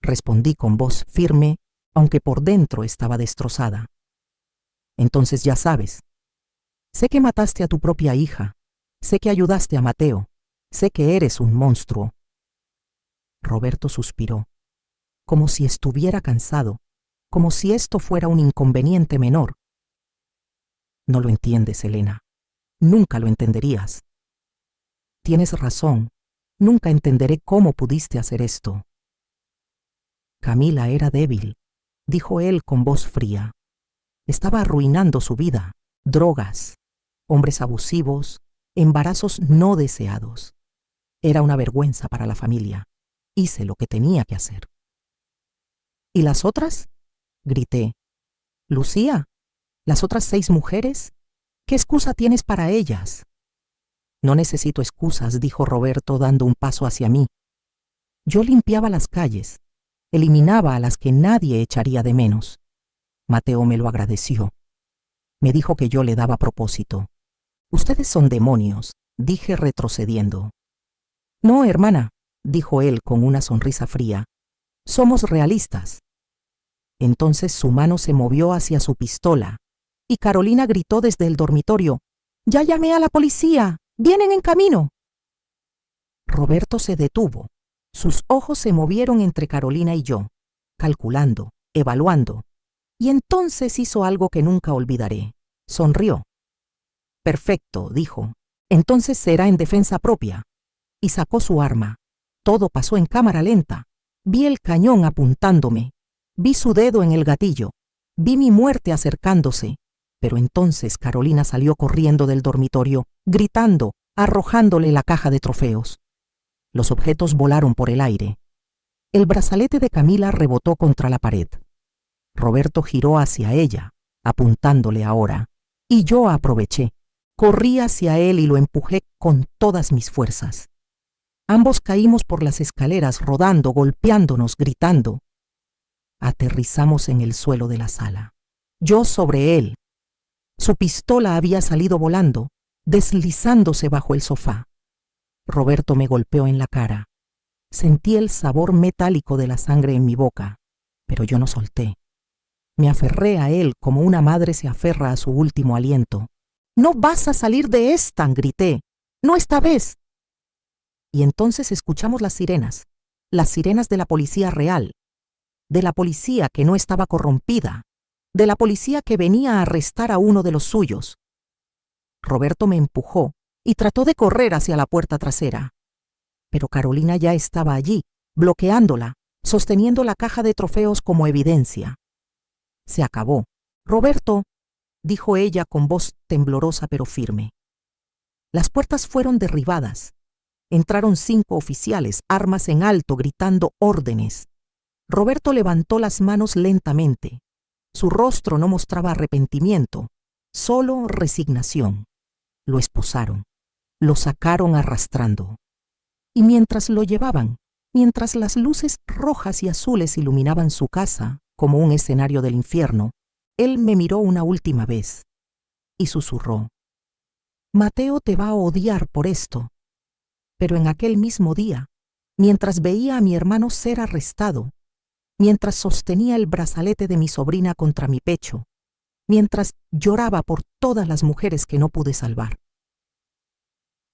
respondí con voz firme aunque por dentro estaba destrozada. Entonces ya sabes. Sé que mataste a tu propia hija. Sé que ayudaste a Mateo. Sé que eres un monstruo. Roberto suspiró, como si estuviera cansado, como si esto fuera un inconveniente menor. No lo entiendes, Elena. Nunca lo entenderías. Tienes razón. Nunca entenderé cómo pudiste hacer esto. Camila era débil, dijo él con voz fría. Estaba arruinando su vida. Drogas, hombres abusivos, embarazos no deseados. Era una vergüenza para la familia. Hice lo que tenía que hacer. ¿Y las otras? Grité. Lucía, ¿las otras 6 mujeres? ¿Qué excusa tienes para ellas? No necesito excusas, dijo Roberto dando un paso hacia mí. Yo limpiaba las calles, eliminaba a las que nadie echaría de menos. Mateo me lo agradeció. Me dijo que yo le daba propósito. Ustedes son demonios, dije retrocediendo. No, hermana, dijo él con una sonrisa fría. Somos realistas. Entonces su mano se movió hacia su pistola y Carolina gritó desde el dormitorio: «¡Ya llamé a la policía! ¡Vienen en camino!». Roberto se detuvo. Sus ojos se movieron entre Carolina y yo, calculando, evaluando. Y entonces hizo algo que nunca olvidaré. Sonrió. «Perfecto», dijo. «Entonces será en defensa propia». Y sacó su arma. Todo pasó en cámara lenta. Vi el cañón apuntándome. Vi su dedo en el gatillo. Vi mi muerte acercándose. Pero entonces Carolina salió corriendo del dormitorio, gritando, arrojándole la caja de trofeos. Los objetos volaron por el aire. El brazalete de Camila rebotó contra la pared. Roberto giró hacia ella, apuntándole ahora, y yo aproveché. Corrí hacia él y lo empujé con todas mis fuerzas. Ambos caímos por las escaleras, rodando, golpeándonos, gritando. Aterrizamos en el suelo de la sala. Yo sobre él. Su pistola había salido volando, deslizándose bajo el sofá. Roberto me golpeó en la cara. Sentí el sabor metálico de la sangre en mi boca, pero yo no solté. Me aferré a él como una madre se aferra a su último aliento. «¡No vas a salir de esta!», grité. «¡No esta vez!». Y entonces escuchamos las sirenas de la policía real, de la policía que no estaba corrompida, de la policía que venía a arrestar a uno de los suyos. Roberto me empujó y trató de correr hacia la puerta trasera. Pero Carolina ya estaba allí, bloqueándola, sosteniendo la caja de trofeos como evidencia. Se acabó. «Roberto», dijo ella con voz temblorosa pero firme. Las puertas fueron derribadas. Entraron 5 oficiales, armas en alto, gritando órdenes. Roberto levantó las manos lentamente. Su rostro no mostraba arrepentimiento, solo resignación. Lo esposaron. Lo sacaron arrastrando. Y mientras lo llevaban, mientras las luces rojas y azules iluminaban su casa como un escenario del infierno, él me miró una última vez y susurró: «Mateo te va a odiar por esto». Pero en aquel mismo día, mientras veía a mi hermano ser arrestado, mientras sostenía el brazalete de mi sobrina contra mi pecho, mientras lloraba por todas las mujeres que no pude salvar,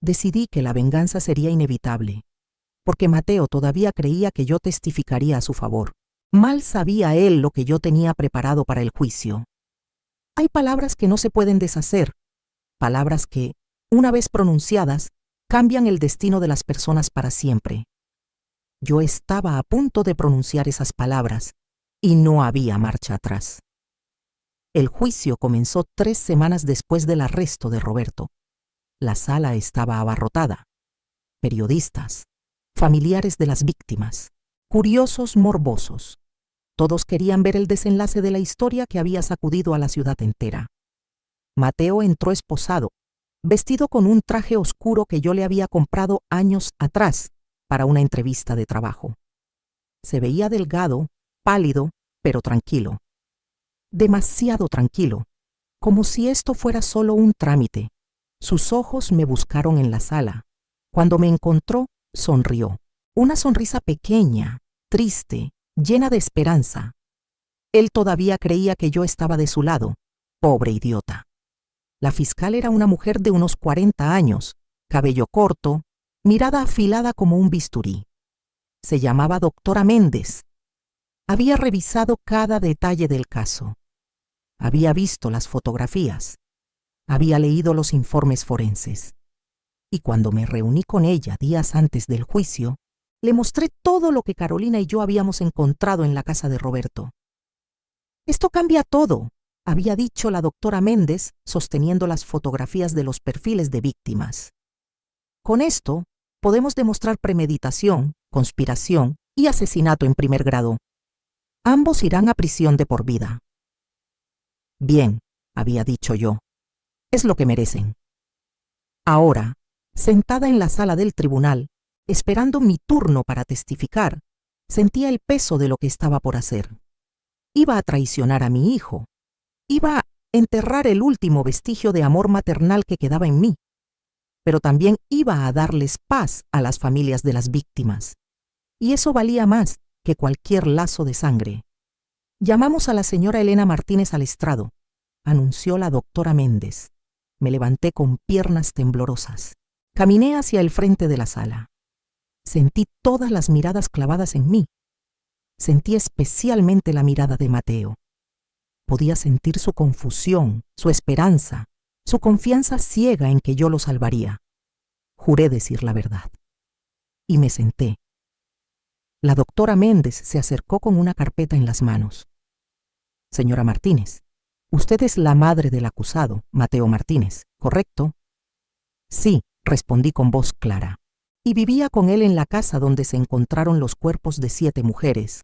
decidí que la venganza sería inevitable, porque Mateo todavía creía que yo testificaría a su favor. Mal sabía él lo que yo tenía preparado para el juicio. Hay palabras que no se pueden deshacer, palabras que, una vez pronunciadas, cambian el destino de las personas para siempre. Yo estaba a punto de pronunciar esas palabras y no había marcha atrás. El juicio comenzó 3 semanas después del arresto de Roberto. La sala estaba abarrotada. Periodistas, familiares de las víctimas, curiosos morbosos. Todos querían ver el desenlace de la historia que había sacudido a la ciudad entera. Mateo entró esposado, vestido con un traje oscuro que yo le había comprado años atrás para una entrevista de trabajo. Se veía delgado, pálido, pero tranquilo. Demasiado tranquilo, como si esto fuera solo un trámite. Sus ojos me buscaron en la sala. Cuando me encontró, sonrió. Una sonrisa pequeña, triste, llena de esperanza. Él todavía creía que yo estaba de su lado. Pobre idiota. La fiscal era una mujer de unos 40 años, cabello corto, mirada afilada como un bisturí. Se llamaba doctora Méndez. Había revisado cada detalle del caso. Había visto las fotografías. Había leído los informes forenses. Y cuando me reuní con ella días antes del juicio, le mostré todo lo que Carolina y yo habíamos encontrado en la casa de Roberto. «Esto cambia todo», había dicho la doctora Méndez, sosteniendo las fotografías de los perfiles de víctimas. «Con esto, podemos demostrar premeditación, conspiración y asesinato en primer grado. Ambos irán a prisión de por vida». «Bien», había dicho yo, «es lo que merecen». Ahora, sentada en la sala del tribunal, esperando mi turno para testificar, sentía el peso de lo que estaba por hacer. Iba a traicionar a mi hijo. Iba a enterrar el último vestigio de amor maternal que quedaba en mí. Pero también iba a darles paz a las familias de las víctimas. Y eso valía más que cualquier lazo de sangre. «Llamamos a la señora Elena Martínez al estrado», anunció la doctora Méndez. Me levanté con piernas temblorosas. Caminé hacia el frente de la sala. Sentí todas las miradas clavadas en mí. Sentí especialmente la mirada de Mateo. Podía sentir su confusión, su esperanza, su confianza ciega en que yo lo salvaría. Juré decir la verdad. Y me senté. La doctora Méndez se acercó con una carpeta en las manos. «Señora Martínez, usted es la madre del acusado, Mateo Martínez, ¿correcto?» «Sí», respondí con voz clara. «Y vivía con él en la casa donde se encontraron los cuerpos de 7 mujeres».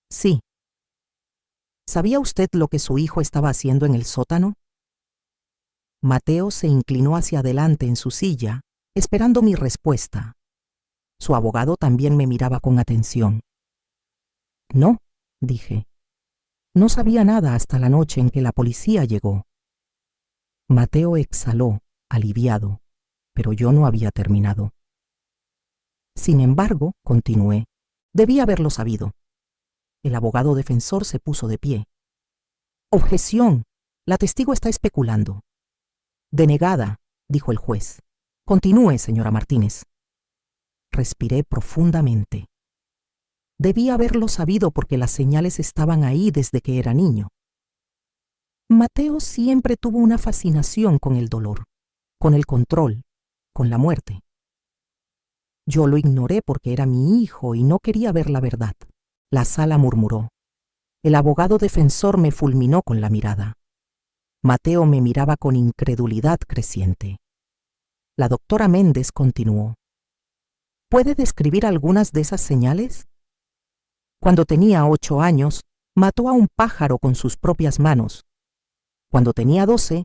«Sí». «¿Sabía usted lo que su hijo estaba haciendo en el sótano?» Mateo se inclinó hacia adelante en su silla, esperando mi respuesta. Su abogado también me miraba con atención. «No», dije. «No sabía nada hasta la noche en que la policía llegó». Mateo exhaló, aliviado, pero yo no había terminado. «Sin embargo», continué, «debí haberlo sabido». El abogado defensor se puso de pie. «Objeción. La testigo está especulando». «Denegada», dijo el juez. «Continúe, señora Martínez». Respiré profundamente. Debí haberlo sabido porque las señales estaban ahí desde que era niño. Mateo siempre tuvo una fascinación con el dolor, con el control, con la muerte. Yo lo ignoré porque era mi hijo y no quería ver la verdad. La sala murmuró. El abogado defensor me fulminó con la mirada. Mateo me miraba con incredulidad creciente. La doctora Méndez continuó. ¿Puede describir algunas de esas señales? Cuando tenía 8 años, mató a un pájaro con sus propias manos. Cuando tenía 12,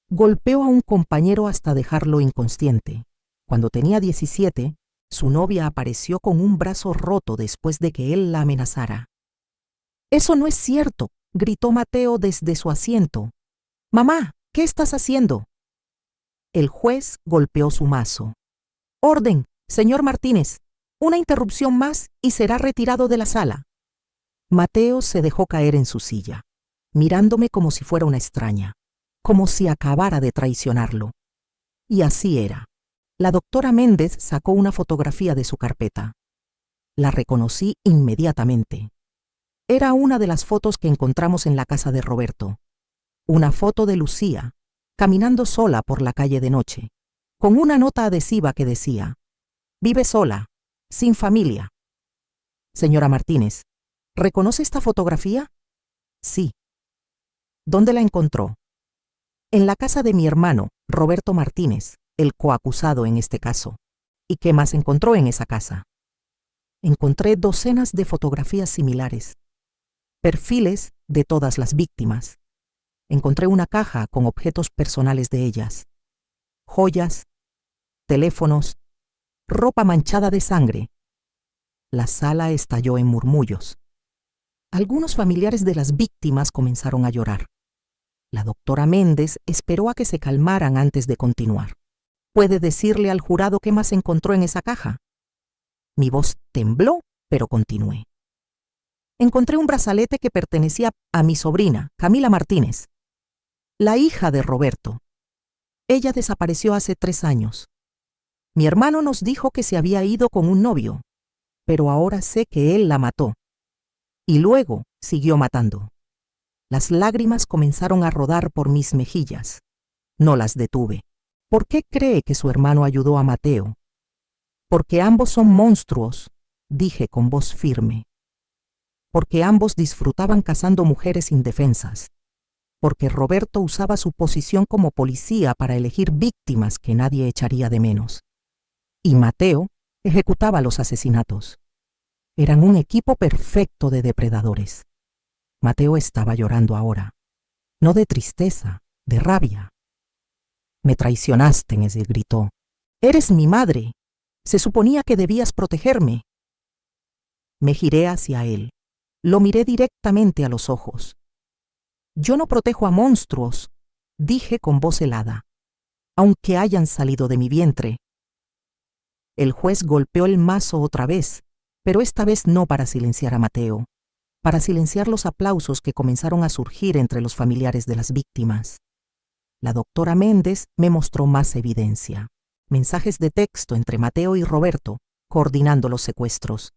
golpeó a un compañero hasta dejarlo inconsciente. Cuando tenía 17, su novia apareció con un brazo roto después de que él la amenazara. «Eso no es cierto», gritó Mateo desde su asiento. «Mamá, ¿qué estás haciendo?» El juez golpeó su mazo. «Orden, señor Martínez. Una interrupción más y será retirado de la sala». Mateo se dejó caer en su silla, mirándome como si fuera una extraña, como si acabara de traicionarlo. Y así era. La doctora Méndez sacó una fotografía de su carpeta. La reconocí inmediatamente. Era una de las fotos que encontramos en la casa de Roberto. Una foto de Lucía, caminando sola por la calle de noche, con una nota adhesiva que decía: «Vive sola, sin familia». Señora Martínez, ¿reconoce esta fotografía? Sí. ¿Dónde la encontró? En la casa de mi hermano, Roberto Martínez, el coacusado en este caso. ¿Y qué más encontró en esa casa? Encontré docenas de fotografías similares, perfiles de todas las víctimas. Encontré una caja con objetos personales de ellas, joyas, teléfonos, ropa manchada de sangre. La sala estalló en murmullos. Algunos familiares de las víctimas comenzaron a llorar. La doctora Méndez esperó a que se calmaran antes de continuar. ¿Puede decirle al jurado qué más encontró en esa caja? Mi voz tembló, pero continué. encontré un brazalete que pertenecía a mi sobrina, Camila Martínez, la hija de Roberto. Ella desapareció hace 3 años. Mi hermano nos dijo que se había ido con un novio, pero ahora sé que él la mató. Y luego siguió matando. Las lágrimas comenzaron a rodar por mis mejillas. No las detuve. ¿Por qué cree que su hermano ayudó a Mateo? Porque ambos son monstruos, dije con voz firme. Porque ambos disfrutaban cazando mujeres indefensas. Porque Roberto usaba su posición como policía para elegir víctimas que nadie echaría de menos. Y Mateo ejecutaba los asesinatos. Eran un equipo perfecto de depredadores. Mateo estaba llorando ahora. No de tristeza, de rabia. «Me traicionaste», me gritó. «Eres mi madre. Se suponía que debías protegerme». Me giré hacia él. Lo miré directamente a los ojos. «Yo no protejo a monstruos», dije con voz helada, «aunque hayan salido de mi vientre». El juez golpeó el mazo otra vez, pero esta vez no para silenciar a Mateo, para silenciar los aplausos que comenzaron a surgir entre los familiares de las víctimas. La doctora Méndez me mostró más evidencia. Mensajes de texto entre Mateo y Roberto, coordinando los secuestros.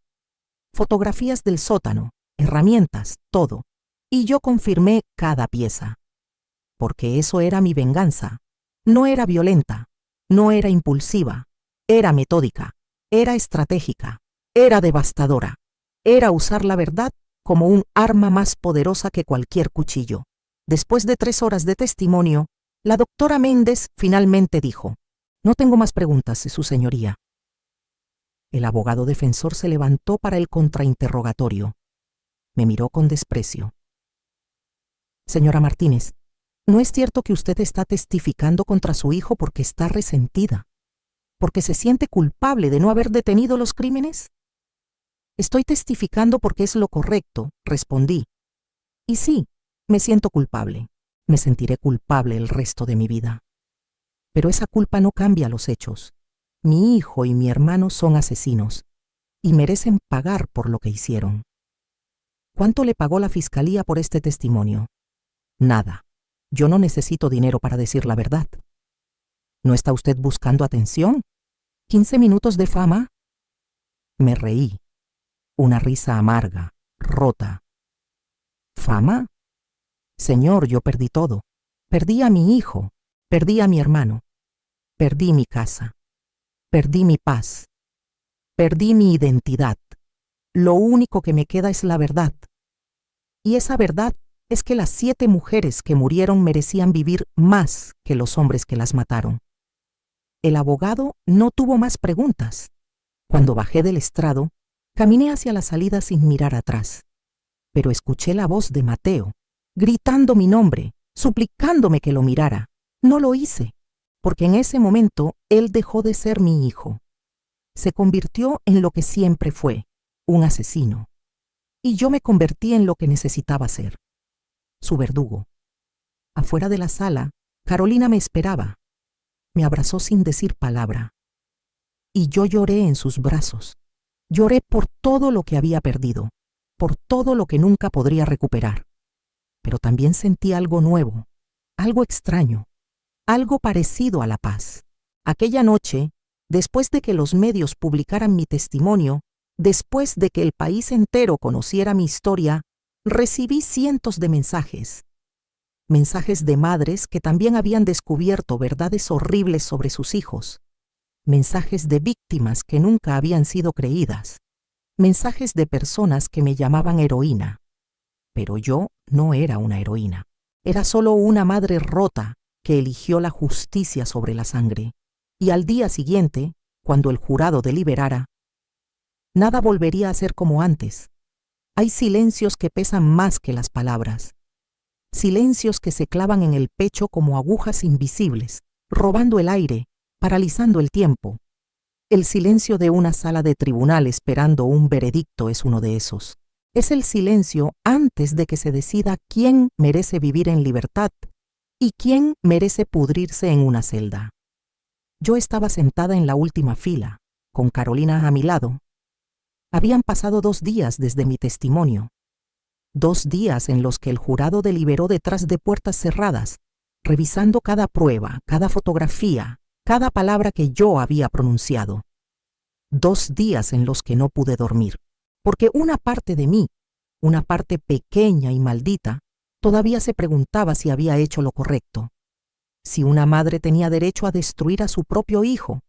Fotografías del sótano, herramientas, todo. Y yo confirmé cada pieza. Porque eso era mi venganza. No era violenta, no era impulsiva, era metódica, era estratégica, era devastadora. Era usar la verdad como un arma más poderosa que cualquier cuchillo. Después de 3 horas de testimonio, la doctora Méndez finalmente dijo: «No tengo más preguntas, su señoría». El abogado defensor se levantó para el contrainterrogatorio. Me miró con desprecio. «Señora Martínez, ¿no es cierto que usted está testificando contra su hijo porque está resentida? ¿Porque se siente culpable de no haber detenido los crímenes?» «Estoy testificando porque es lo correcto», respondí. «Y sí, me siento culpable. Me sentiré culpable el resto de mi vida. Pero esa culpa no cambia los hechos. Mi hijo y mi hermano son asesinos y merecen pagar por lo que hicieron». «¿Cuánto le pagó la fiscalía por este testimonio?» «Nada. Yo no necesito dinero para decir la verdad». «¿No está usted buscando atención? ¿15 minutos de fama?» Me reí. Una risa amarga, rota. ¿Fama? Señor, yo perdí todo. Perdí a mi hijo, perdí a mi hermano, perdí mi casa, perdí mi paz, perdí mi identidad. Lo único que me queda es la verdad. Y esa verdad es que las 7 mujeres que murieron merecían vivir más que los hombres que las mataron. El abogado no tuvo más preguntas. Cuando bajé del estrado, caminé hacia la salida sin mirar atrás. Pero escuché la voz de Mateo, gritando mi nombre, suplicándome que lo mirara. No lo hice, porque en ese momento él dejó de ser mi hijo. Se convirtió en lo que siempre fue, un asesino. Y yo me convertí en lo que necesitaba ser, su verdugo. Afuera de la sala, Carolina me esperaba. Me abrazó sin decir palabra. Y yo lloré en sus brazos. Lloré por todo lo que había perdido, por todo lo que nunca podría recuperar. Pero también sentí algo nuevo, algo extraño, algo parecido a la paz. Aquella noche, después de que los medios publicaran mi testimonio, después de que el país entero conociera mi historia, recibí cientos de mensajes. Mensajes de madres que también habían descubierto verdades horribles sobre sus hijos. Mensajes de víctimas que nunca habían sido creídas. Mensajes de personas que me llamaban heroína. Pero yo no era una heroína. Era solo una madre rota que eligió la justicia sobre la sangre. Y al día siguiente, cuando el jurado deliberara, nada volvería a ser como antes. Hay silencios que pesan más que las palabras. Silencios que se clavan en el pecho como agujas invisibles, robando el aire, paralizando el tiempo. El silencio de una sala de tribunal esperando un veredicto es uno de esos. Es el silencio antes de que se decida quién merece vivir en libertad y quién merece pudrirse en una celda. Yo estaba sentada en la última fila, con Carolina a mi lado. Habían pasado 2 días desde mi testimonio, 2 días en los que el jurado deliberó detrás de puertas cerradas, revisando cada prueba, cada fotografía, cada palabra que yo había pronunciado. 2 días en los que no pude dormir, porque una parte de mí, una parte pequeña y maldita, todavía se preguntaba si había hecho lo correcto, si una madre tenía derecho a destruir a su propio hijo,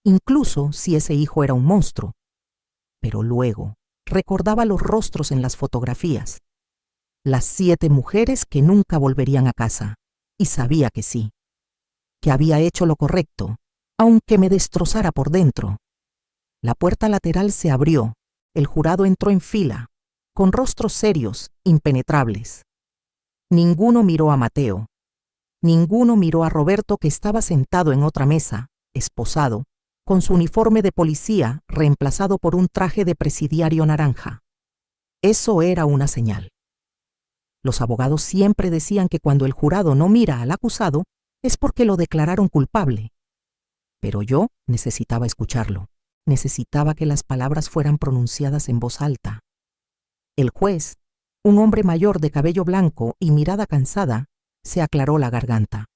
incluso si ese hijo era un monstruo. Pero luego recordaba los rostros en las fotografías, las 7 mujeres que nunca volverían a casa, y sabía que sí, que había hecho lo correcto, aunque me destrozara por dentro. La puerta lateral se abrió, el jurado entró en fila, con rostros serios, impenetrables. Ninguno miró a Mateo, ninguno miró a Roberto, que estaba sentado en otra mesa, esposado, con su uniforme de policía reemplazado por un traje de presidiario naranja. Eso era una señal. Los abogados siempre decían que cuando el jurado no mira al acusado es porque lo declararon culpable. Pero yo necesitaba escucharlo. Necesitaba que las palabras fueran pronunciadas en voz alta. El juez, un hombre mayor de cabello blanco y mirada cansada, se aclaró la garganta.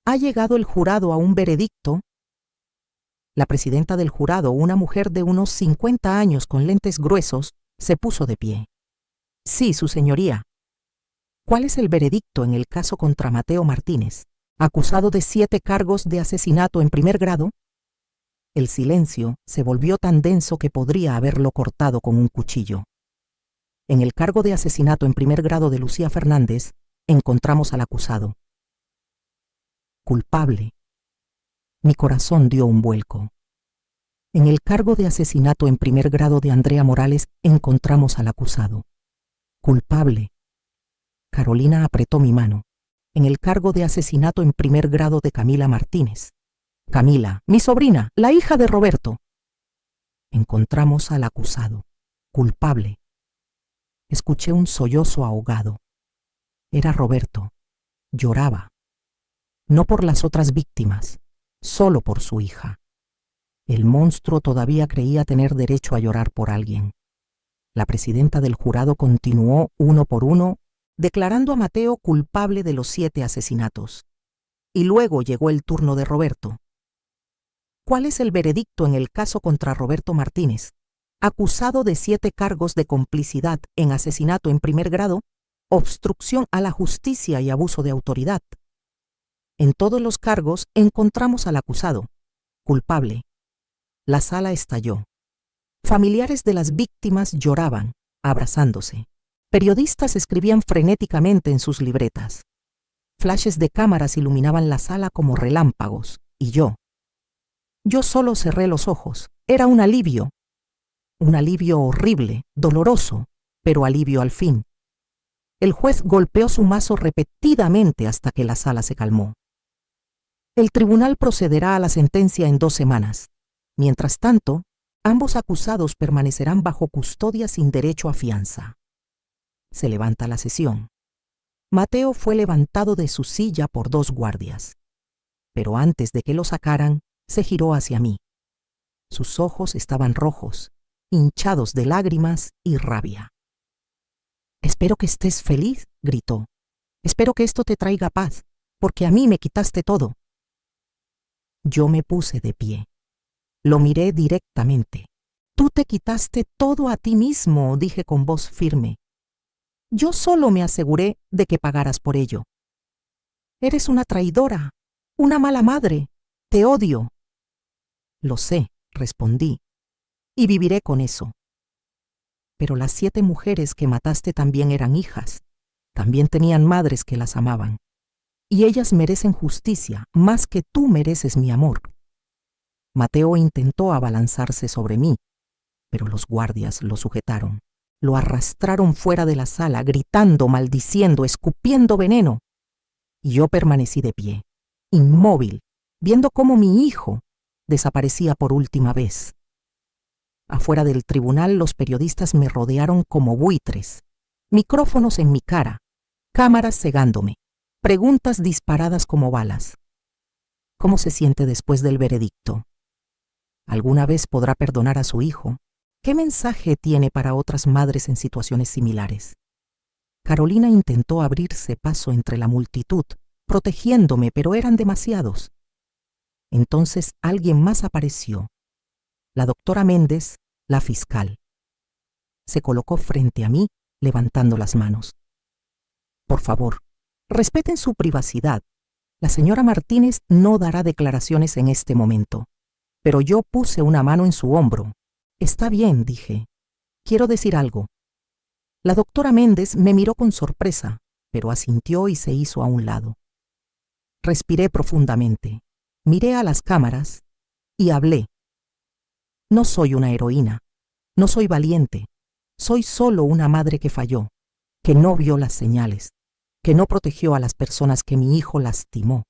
¿Ha llegado el jurado a un veredicto? La presidenta del jurado, una mujer de unos 50 años con lentes gruesos, se puso de pie. Sí, su señoría. ¿Cuál es el veredicto en el caso contra Mateo Martínez, acusado de 7 cargos de asesinato en primer grado? El silencio se volvió tan denso que podría haberlo cortado con un cuchillo. En el cargo de asesinato en primer grado de Lucía Fernández, encontramos al acusado. Culpable. Mi corazón dio un vuelco. En el cargo de asesinato en primer grado de Andrea Morales, encontramos al acusado. Culpable. Carolina apretó mi mano. En el cargo de asesinato en primer grado de Camila Martínez. Camila, mi sobrina, la hija de Roberto. Encontramos al acusado. Culpable. Escuché un sollozo ahogado. Era Roberto. Lloraba. No por las otras víctimas, solo por su hija. El monstruo todavía creía tener derecho a llorar por alguien. La presidenta del jurado continuó uno por uno, declarando a Mateo culpable de los 7 asesinatos. Y luego llegó el turno de Roberto. ¿Cuál es el veredicto en el caso contra Roberto Martínez, acusado de 7 cargos de complicidad en asesinato en primer grado, obstrucción a la justicia y abuso de autoridad? En todos los cargos encontramos al acusado, culpable. La sala estalló. Familiares de las víctimas lloraban, abrazándose. Periodistas escribían frenéticamente en sus libretas. Flashes de cámaras iluminaban la sala como relámpagos, y yo solo cerré los ojos. Era un alivio horrible, doloroso, pero alivio al fin. El juez golpeó su mazo repetidamente hasta que la sala se calmó. El tribunal procederá a la sentencia en 2 semanas. Mientras tanto, ambos acusados permanecerán bajo custodia sin derecho a fianza. Se levanta la sesión. Mateo fue levantado de su silla por 2 guardias. Pero antes de que lo sacaran, se giró hacia mí. Sus ojos estaban rojos, hinchados de lágrimas y rabia. «Espero que estés feliz», gritó. «Espero que esto te traiga paz, porque a mí me quitaste todo». Yo me puse de pie. Lo miré directamente. «Tú te quitaste todo a ti mismo», dije con voz firme. «Yo solo me aseguré de que pagaras por ello. Eres una traidora, una mala madre. Te odio». «Lo sé», respondí, «y viviré con eso. Pero las 7 mujeres que mataste también eran hijas, también tenían madres que las amaban. Y ellas merecen justicia más que tú mereces mi amor». Mateo intentó abalanzarse sobre mí, pero los guardias lo sujetaron. Lo arrastraron fuera de la sala, gritando, maldiciendo, escupiendo veneno. Y yo permanecí de pie, inmóvil, viendo cómo mi hijo desaparecía por última vez. Afuera del tribunal, los periodistas me rodearon como buitres, micrófonos en mi cara, cámaras cegándome, preguntas disparadas como balas. ¿Cómo se siente después del veredicto? ¿Alguna vez podrá perdonar a su hijo? ¿Qué mensaje tiene para otras madres en situaciones similares? Carolina intentó abrirse paso entre la multitud, protegiéndome, pero eran demasiados. Entonces alguien más apareció. La doctora Méndez, la fiscal. Se colocó frente a mí, levantando las manos. Por favor, respeten su privacidad. La señora Martínez no dará declaraciones en este momento. Pero yo puse una mano en su hombro. Está bien, dije. Quiero decir algo. La doctora Méndez me miró con sorpresa, pero asintió y se hizo a un lado. Respiré profundamente, miré a las cámaras y hablé. No soy una heroína, no soy valiente, soy solo una madre que falló, que no vio las señales, que no protegió a las personas que mi hijo lastimó,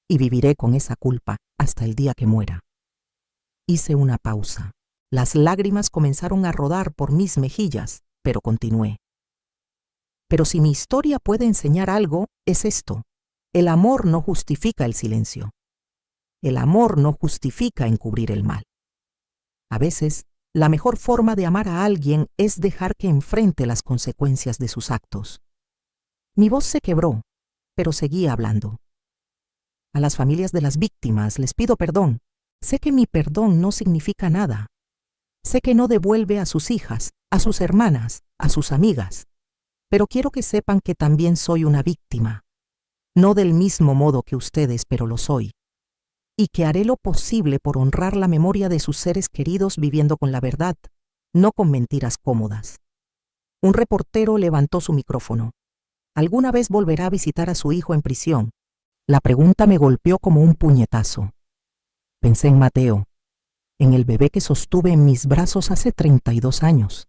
y viviré con esa culpa hasta el día que muera. Hice una pausa. Las lágrimas comenzaron a rodar por mis mejillas, pero continué. Pero si mi historia puede enseñar algo, es esto. El amor no justifica el silencio. El amor no justifica encubrir el mal. A veces, la mejor forma de amar a alguien es dejar que enfrente las consecuencias de sus actos. Mi voz se quebró, pero seguí hablando. A las familias de las víctimas les pido perdón. Sé que mi perdón no significa nada. Sé que no devuelve a sus hijas, a sus hermanas, a sus amigas. Pero quiero que sepan que también soy una víctima. No del mismo modo que ustedes, pero lo soy. Y que haré lo posible por honrar la memoria de sus seres queridos viviendo con la verdad, no con mentiras cómodas. Un reportero levantó su micrófono. ¿Alguna vez volverá a visitar a su hijo en prisión? La pregunta me golpeó como un puñetazo. Pensé en Mateo, en el bebé que sostuve en mis brazos hace 32 años,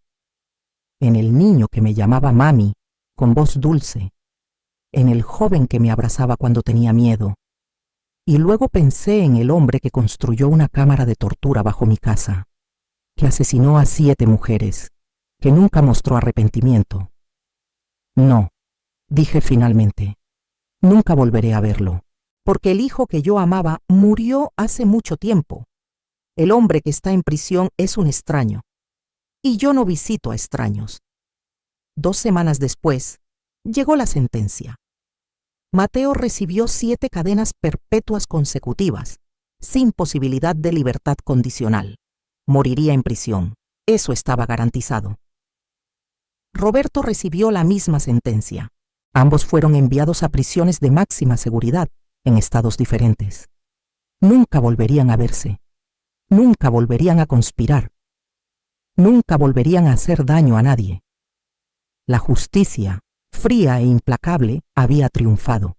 en el niño que me llamaba mami, con voz dulce, en el joven que me abrazaba cuando tenía miedo, y luego pensé en el hombre que construyó una cámara de tortura bajo mi casa, que asesinó a 7 mujeres, que nunca mostró arrepentimiento. No, dije finalmente, nunca volveré a verlo, porque el hijo que yo amaba murió hace mucho tiempo. El hombre que está en prisión es un extraño, y yo no visito a extraños. 2 semanas después, llegó la sentencia. Mateo recibió 7 cadenas perpetuas consecutivas, sin posibilidad de libertad condicional. Moriría en prisión. Eso estaba garantizado. Roberto recibió la misma sentencia. Ambos fueron enviados a prisiones de máxima seguridad, en estados diferentes. Nunca volverían a verse. Nunca volverían a conspirar. Nunca volverían a hacer daño a nadie. La justicia, fría e implacable, había triunfado.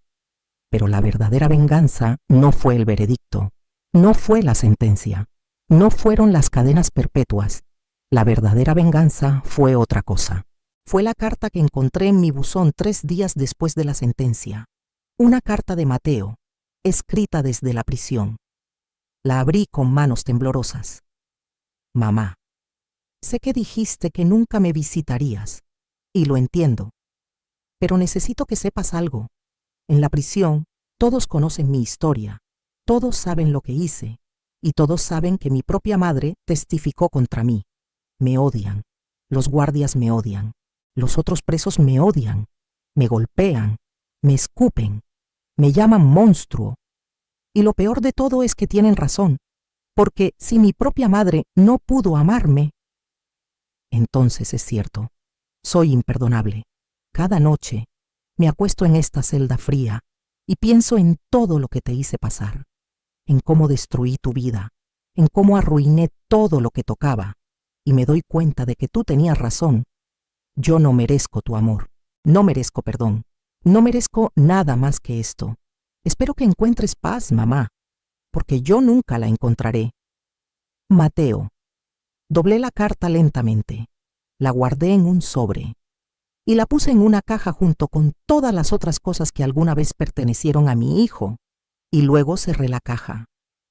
Pero la verdadera venganza no fue el veredicto, no fue la sentencia, no fueron las cadenas perpetuas. La verdadera venganza fue otra cosa. Fue la carta que encontré en mi buzón 3 días después de la sentencia. Una carta de Mateo, escrita desde la prisión. La abrí con manos temblorosas. Mamá, sé que dijiste que nunca me visitarías, y lo entiendo. Pero necesito que sepas algo. En la prisión, todos conocen mi historia, todos saben lo que hice, y todos saben que mi propia madre testificó contra mí. Me odian, los guardias me odian, los otros presos me odian, me golpean, me escupen, me llaman monstruo. Y lo peor de todo es que tienen razón, porque si mi propia madre no pudo amarme, entonces es cierto, soy imperdonable. Cada noche me acuesto en esta celda fría y pienso en todo lo que te hice pasar, en cómo destruí tu vida, en cómo arruiné todo lo que tocaba, y me doy cuenta de que tú tenías razón. Yo no merezco tu amor, no merezco perdón, no merezco nada más que esto. Espero que encuentres paz, mamá, porque yo nunca la encontraré. Mateo. Doblé la carta lentamente, la guardé en un sobre y la puse en una caja junto con todas las otras cosas que alguna vez pertenecieron a mi hijo, y luego cerré la caja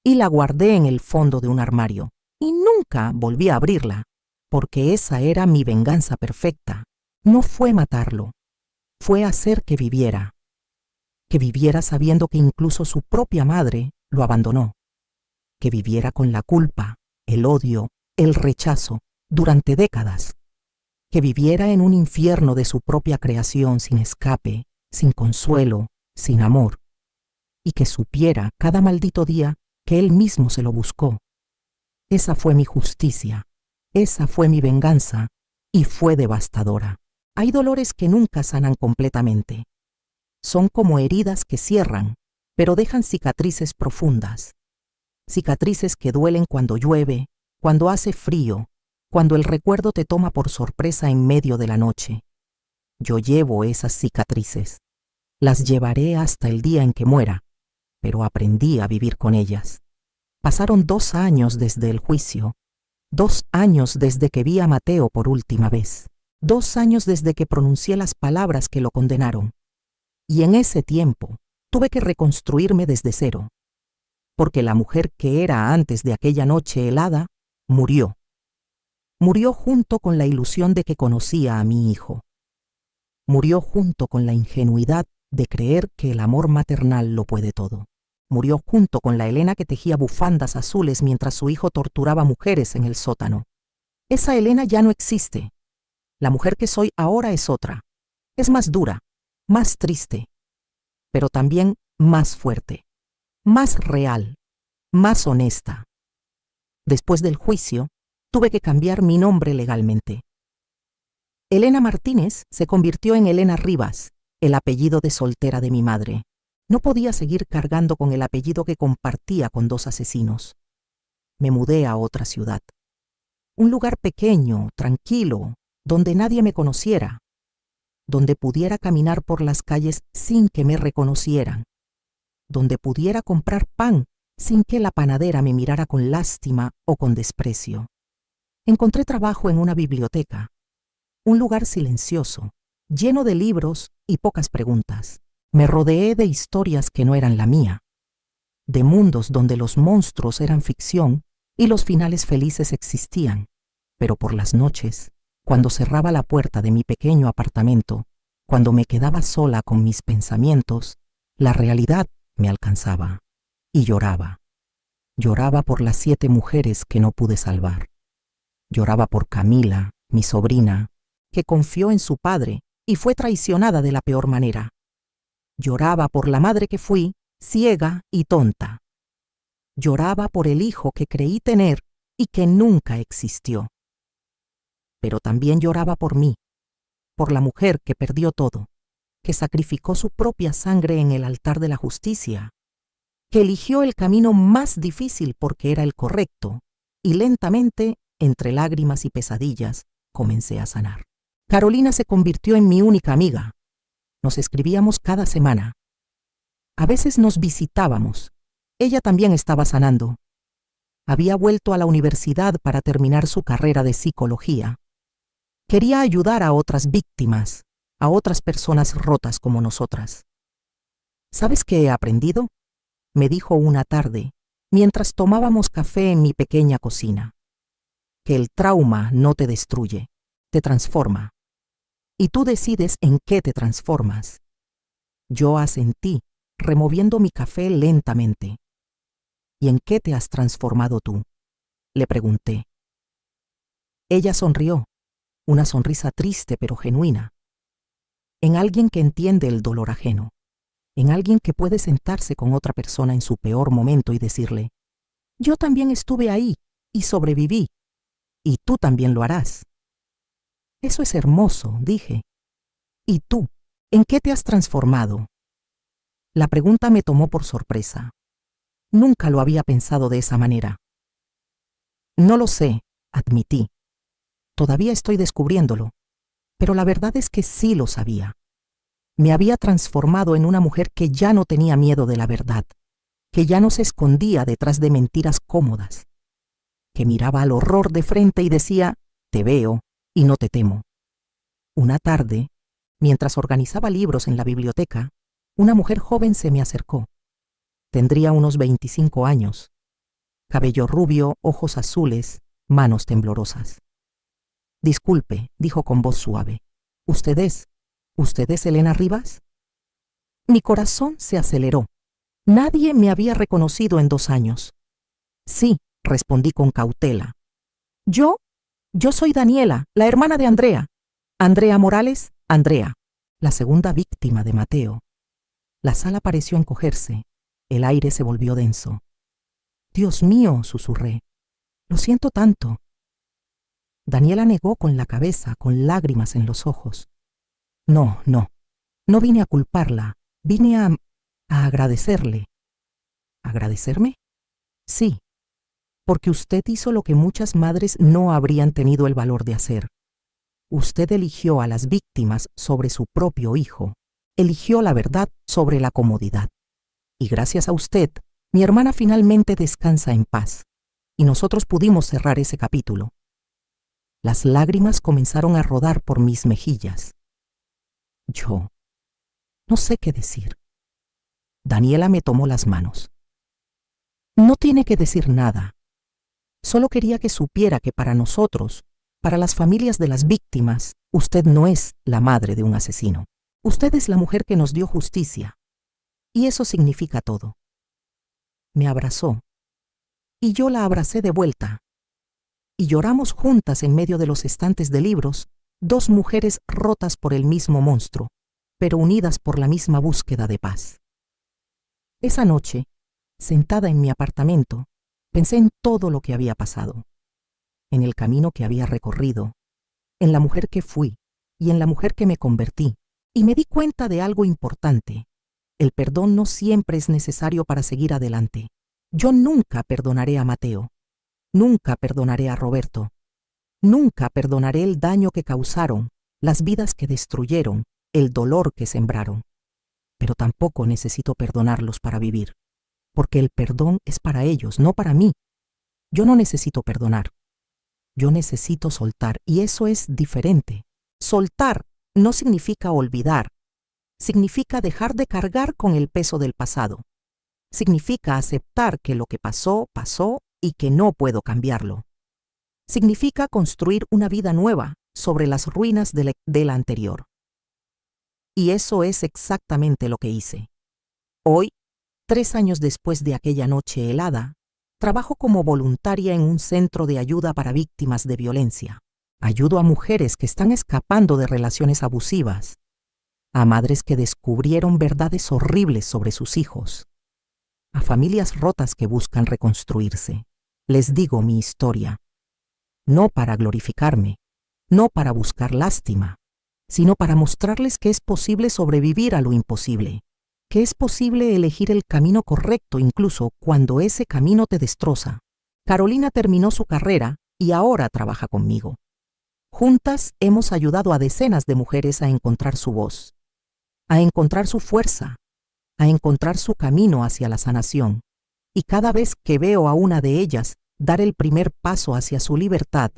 y la guardé en el fondo de un armario, y nunca volví a abrirla, porque esa era mi venganza perfecta. No fue matarlo, fue hacer que viviera sabiendo que incluso su propia madre lo abandonó, que viviera con la culpa, el odio, el rechazo, durante décadas. que viviera en un infierno de su propia creación sin escape, sin consuelo, sin amor, y que supiera cada maldito día que él mismo se lo buscó. Esa fue mi justicia, esa fue mi venganza, y fue devastadora. Hay dolores que nunca sanan completamente. Son como heridas que cierran, pero dejan cicatrices profundas. Cicatrices que duelen cuando llueve, cuando hace frío, cuando el recuerdo te toma por sorpresa en medio de la noche. Yo llevo esas cicatrices. Las llevaré hasta el día en que muera, pero aprendí a vivir con ellas. Pasaron 2 años desde el juicio, 2 años desde que vi a Mateo por última vez, 2 años desde que pronuncié las palabras que lo condenaron. Y en ese tiempo tuve que reconstruirme desde cero, porque la mujer que era antes de aquella noche helada murió. Murió junto con la ilusión de que conocía a mi hijo. Murió junto con la ingenuidad de creer que el amor maternal lo puede todo. Murió junto con la Elena que tejía bufandas azules mientras su hijo torturaba mujeres en el sótano. Esa Elena ya no existe. La mujer que soy ahora es otra. Es más dura, más triste, pero también más fuerte, más real, más honesta. Después del juicio, tuve que cambiar mi nombre legalmente. Elena Martínez se convirtió en Elena Rivas, el apellido de soltera de mi madre. No podía seguir cargando con el apellido que compartía con 2 asesinos. Me mudé a otra ciudad. Un lugar pequeño, tranquilo, donde nadie me conociera, donde pudiera caminar por las calles sin que me reconocieran, donde pudiera comprar pan sin que la panadera me mirara con lástima o con desprecio. Encontré trabajo en una biblioteca, un lugar silencioso, lleno de libros y pocas preguntas. Me rodeé de historias que no eran la mía, de mundos donde los monstruos eran ficción y los finales felices existían, pero por las noches, cuando cerraba la puerta de mi pequeño apartamento, cuando me quedaba sola con mis pensamientos, la realidad me alcanzaba y lloraba. Lloraba por las 7 mujeres que no pude salvar. Lloraba por Camila, mi sobrina, que confió en su padre y fue traicionada de la peor manera. Lloraba por la madre que fui, ciega y tonta. Lloraba por el hijo que creí tener y que nunca existió. Pero también lloraba por mí, por la mujer que perdió todo, que sacrificó su propia sangre en el altar de la justicia, que eligió el camino más difícil porque era el correcto, y lentamente, entre lágrimas y pesadillas, comencé a sanar. Carolina se convirtió en mi única amiga. Nos escribíamos cada semana. A veces nos visitábamos. Ella también estaba sanando. Había vuelto a la universidad para terminar su carrera de psicología. Quería ayudar a otras víctimas, a otras personas rotas como nosotras. ¿Sabes qué he aprendido?, me dijo una tarde, mientras tomábamos café en mi pequeña cocina. Que el trauma no te destruye, te transforma. Y tú decides en qué te transformas. Yo asentí, removiendo mi café lentamente. ¿Y en qué te has transformado tú?, le pregunté. Ella sonrió, una sonrisa triste pero genuina. En alguien que entiende el dolor ajeno. En alguien que puede sentarse con otra persona en su peor momento y decirle: yo también estuve ahí y sobreviví, y tú también lo harás. Eso es hermoso, dije. ¿Y tú, en qué te has transformado? La pregunta me tomó por sorpresa. Nunca lo había pensado de esa manera. No lo sé, admití. Todavía estoy descubriéndolo, pero la verdad es que sí lo sabía. Me había transformado en una mujer que ya no tenía miedo de la verdad, que ya no se escondía detrás de mentiras cómodas, que miraba al horror de frente y decía: te veo y no te temo. Una tarde, mientras organizaba libros en la biblioteca, una mujer joven se me acercó. Tendría unos 25 años, cabello rubio, ojos azules, manos temblorosas. Disculpe, dijo con voz suave. ¿Usted es Elena Rivas? Mi corazón se aceleró. Nadie me había reconocido en 2 años. Sí, respondí con cautela. Yo soy Daniela, la hermana de Andrea. Andrea Morales, Andrea, la segunda víctima de Mateo. La sala pareció encogerse. El aire se volvió denso. Dios mío, susurré. Lo siento tanto. Daniela negó con la cabeza, con lágrimas en los ojos. No, no. No vine a culparla. Vine a agradecerle. ¿Agradecerme? Sí, porque usted hizo lo que muchas madres no habrían tenido el valor de hacer. Usted eligió a las víctimas sobre su propio hijo. Eligió la verdad sobre la comodidad. Y gracias a usted, mi hermana finalmente descansa en paz. Y nosotros pudimos cerrar ese capítulo. Las lágrimas comenzaron a rodar por mis mejillas. Yo no sé qué decir. Daniela me tomó las manos. No tiene que decir nada. Solo quería que supiera que para nosotros, para las familias de las víctimas, usted no es la madre de un asesino. Usted es la mujer que nos dio justicia. Y eso significa todo. Me abrazó. Y yo la abracé de vuelta. Y lloramos juntas en medio de los estantes de libros, dos mujeres rotas por el mismo monstruo, pero unidas por la misma búsqueda de paz. Esa noche, sentada en mi apartamento, pensé en todo lo que había pasado, en el camino que había recorrido, en la mujer que fui y en la mujer que me convertí, y me di cuenta de algo importante. El perdón no siempre es necesario para seguir adelante. Yo nunca perdonaré a Mateo, nunca perdonaré a Roberto, nunca perdonaré el daño que causaron, las vidas que destruyeron, el dolor que sembraron. Pero tampoco necesito perdonarlos para vivir, porque el perdón es para ellos, no para mí. Yo no necesito perdonar. Yo necesito soltar, y eso es diferente. Soltar no significa olvidar. Significa dejar de cargar con el peso del pasado. Significa aceptar que lo que pasó, pasó y que no puedo cambiarlo. Significa construir una vida nueva sobre las ruinas de la anterior. Y eso es exactamente lo que hice. Hoy, 3 años después de aquella noche helada, trabajo como voluntaria en un centro de ayuda para víctimas de violencia. Ayudo a mujeres que están escapando de relaciones abusivas, a madres que descubrieron verdades horribles sobre sus hijos, a familias rotas que buscan reconstruirse. Les digo mi historia, no para glorificarme, no para buscar lástima, sino para mostrarles que es posible sobrevivir a lo imposible, que es posible elegir el camino correcto incluso cuando ese camino te destroza. Carolina terminó su carrera y ahora trabaja conmigo. Juntas hemos ayudado a decenas de mujeres a encontrar su voz, a encontrar su fuerza, a encontrar su camino hacia la sanación. Y cada vez que veo a una de ellas dar el primer paso hacia su libertad,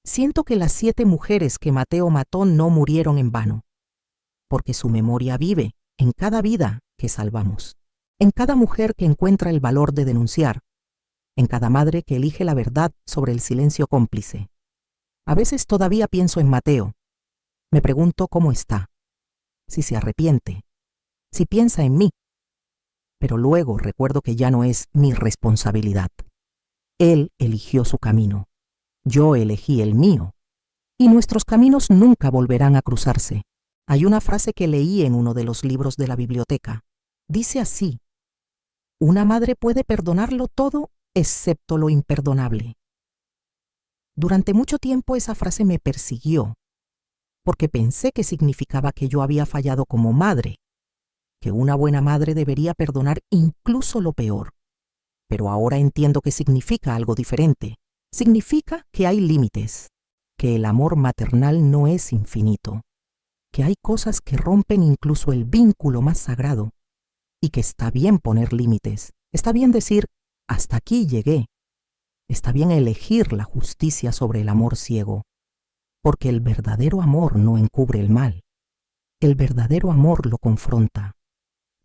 siento que las 7 mujeres que Mateo mató no murieron en vano, porque su memoria vive en cada vida que salvamos, en cada mujer que encuentra el valor de denunciar, en cada madre que elige la verdad sobre el silencio cómplice. A veces todavía pienso en Mateo. Me pregunto cómo está, si se arrepiente, si piensa en mí. Pero luego recuerdo que ya no es mi responsabilidad. Él eligió su camino. Yo elegí el mío. Y nuestros caminos nunca volverán a cruzarse. Hay una frase que leí en uno de los libros de la biblioteca. Dice así: una madre puede perdonarlo todo excepto lo imperdonable. Durante mucho tiempo esa frase me persiguió, porque pensé que significaba que yo había fallado como madre, que una buena madre debería perdonar incluso lo peor. Pero ahora entiendo que significa algo diferente. Significa que hay límites, que el amor maternal no es infinito, que hay cosas que rompen incluso el vínculo más sagrado, y que está bien poner límites. Está bien decir, hasta aquí llegué. Está bien elegir la justicia sobre el amor ciego, porque el verdadero amor no encubre el mal. El verdadero amor lo confronta.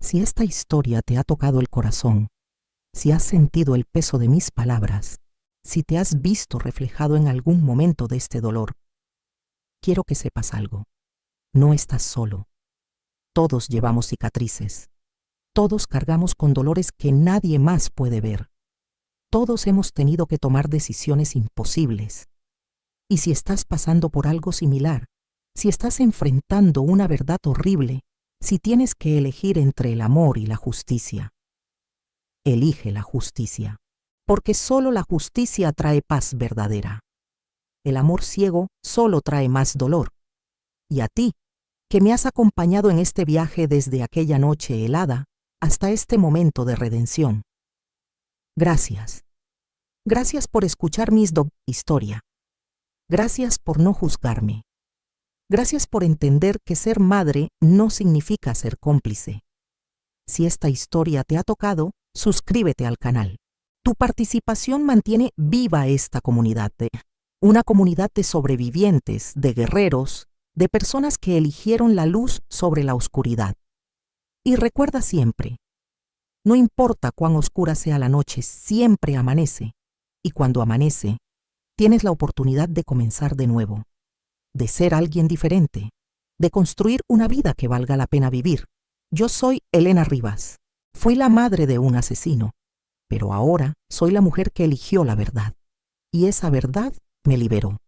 Si esta historia te ha tocado el corazón, si has sentido el peso de mis palabras, si te has visto reflejado en algún momento de este dolor, quiero que sepas algo. No estás solo. Todos llevamos cicatrices. Todos cargamos con dolores que nadie más puede ver. Todos hemos tenido que tomar decisiones imposibles. Y si estás pasando por algo similar, si estás enfrentando una verdad horrible, si tienes que elegir entre el amor y la justicia. Elige la justicia, porque solo la justicia trae paz verdadera. El amor ciego solo trae más dolor. Y a ti, que me has acompañado en este viaje desde aquella noche helada hasta este momento de redención. Gracias. Gracias por escuchar mi historia. Gracias por no juzgarme. Gracias por entender que ser madre no significa ser cómplice. Si esta historia te ha tocado, suscríbete al canal. Tu participación mantiene viva esta comunidad, una comunidad de sobrevivientes, de guerreros, de personas que eligieron la luz sobre la oscuridad. Y recuerda siempre, no importa cuán oscura sea la noche, siempre amanece. Y cuando amanece, tienes la oportunidad de comenzar de nuevo, de ser alguien diferente, de construir una vida que valga la pena vivir. Yo soy Elena Rivas. Fui la madre de un asesino, pero ahora soy la mujer que eligió la verdad. Y esa verdad me liberó.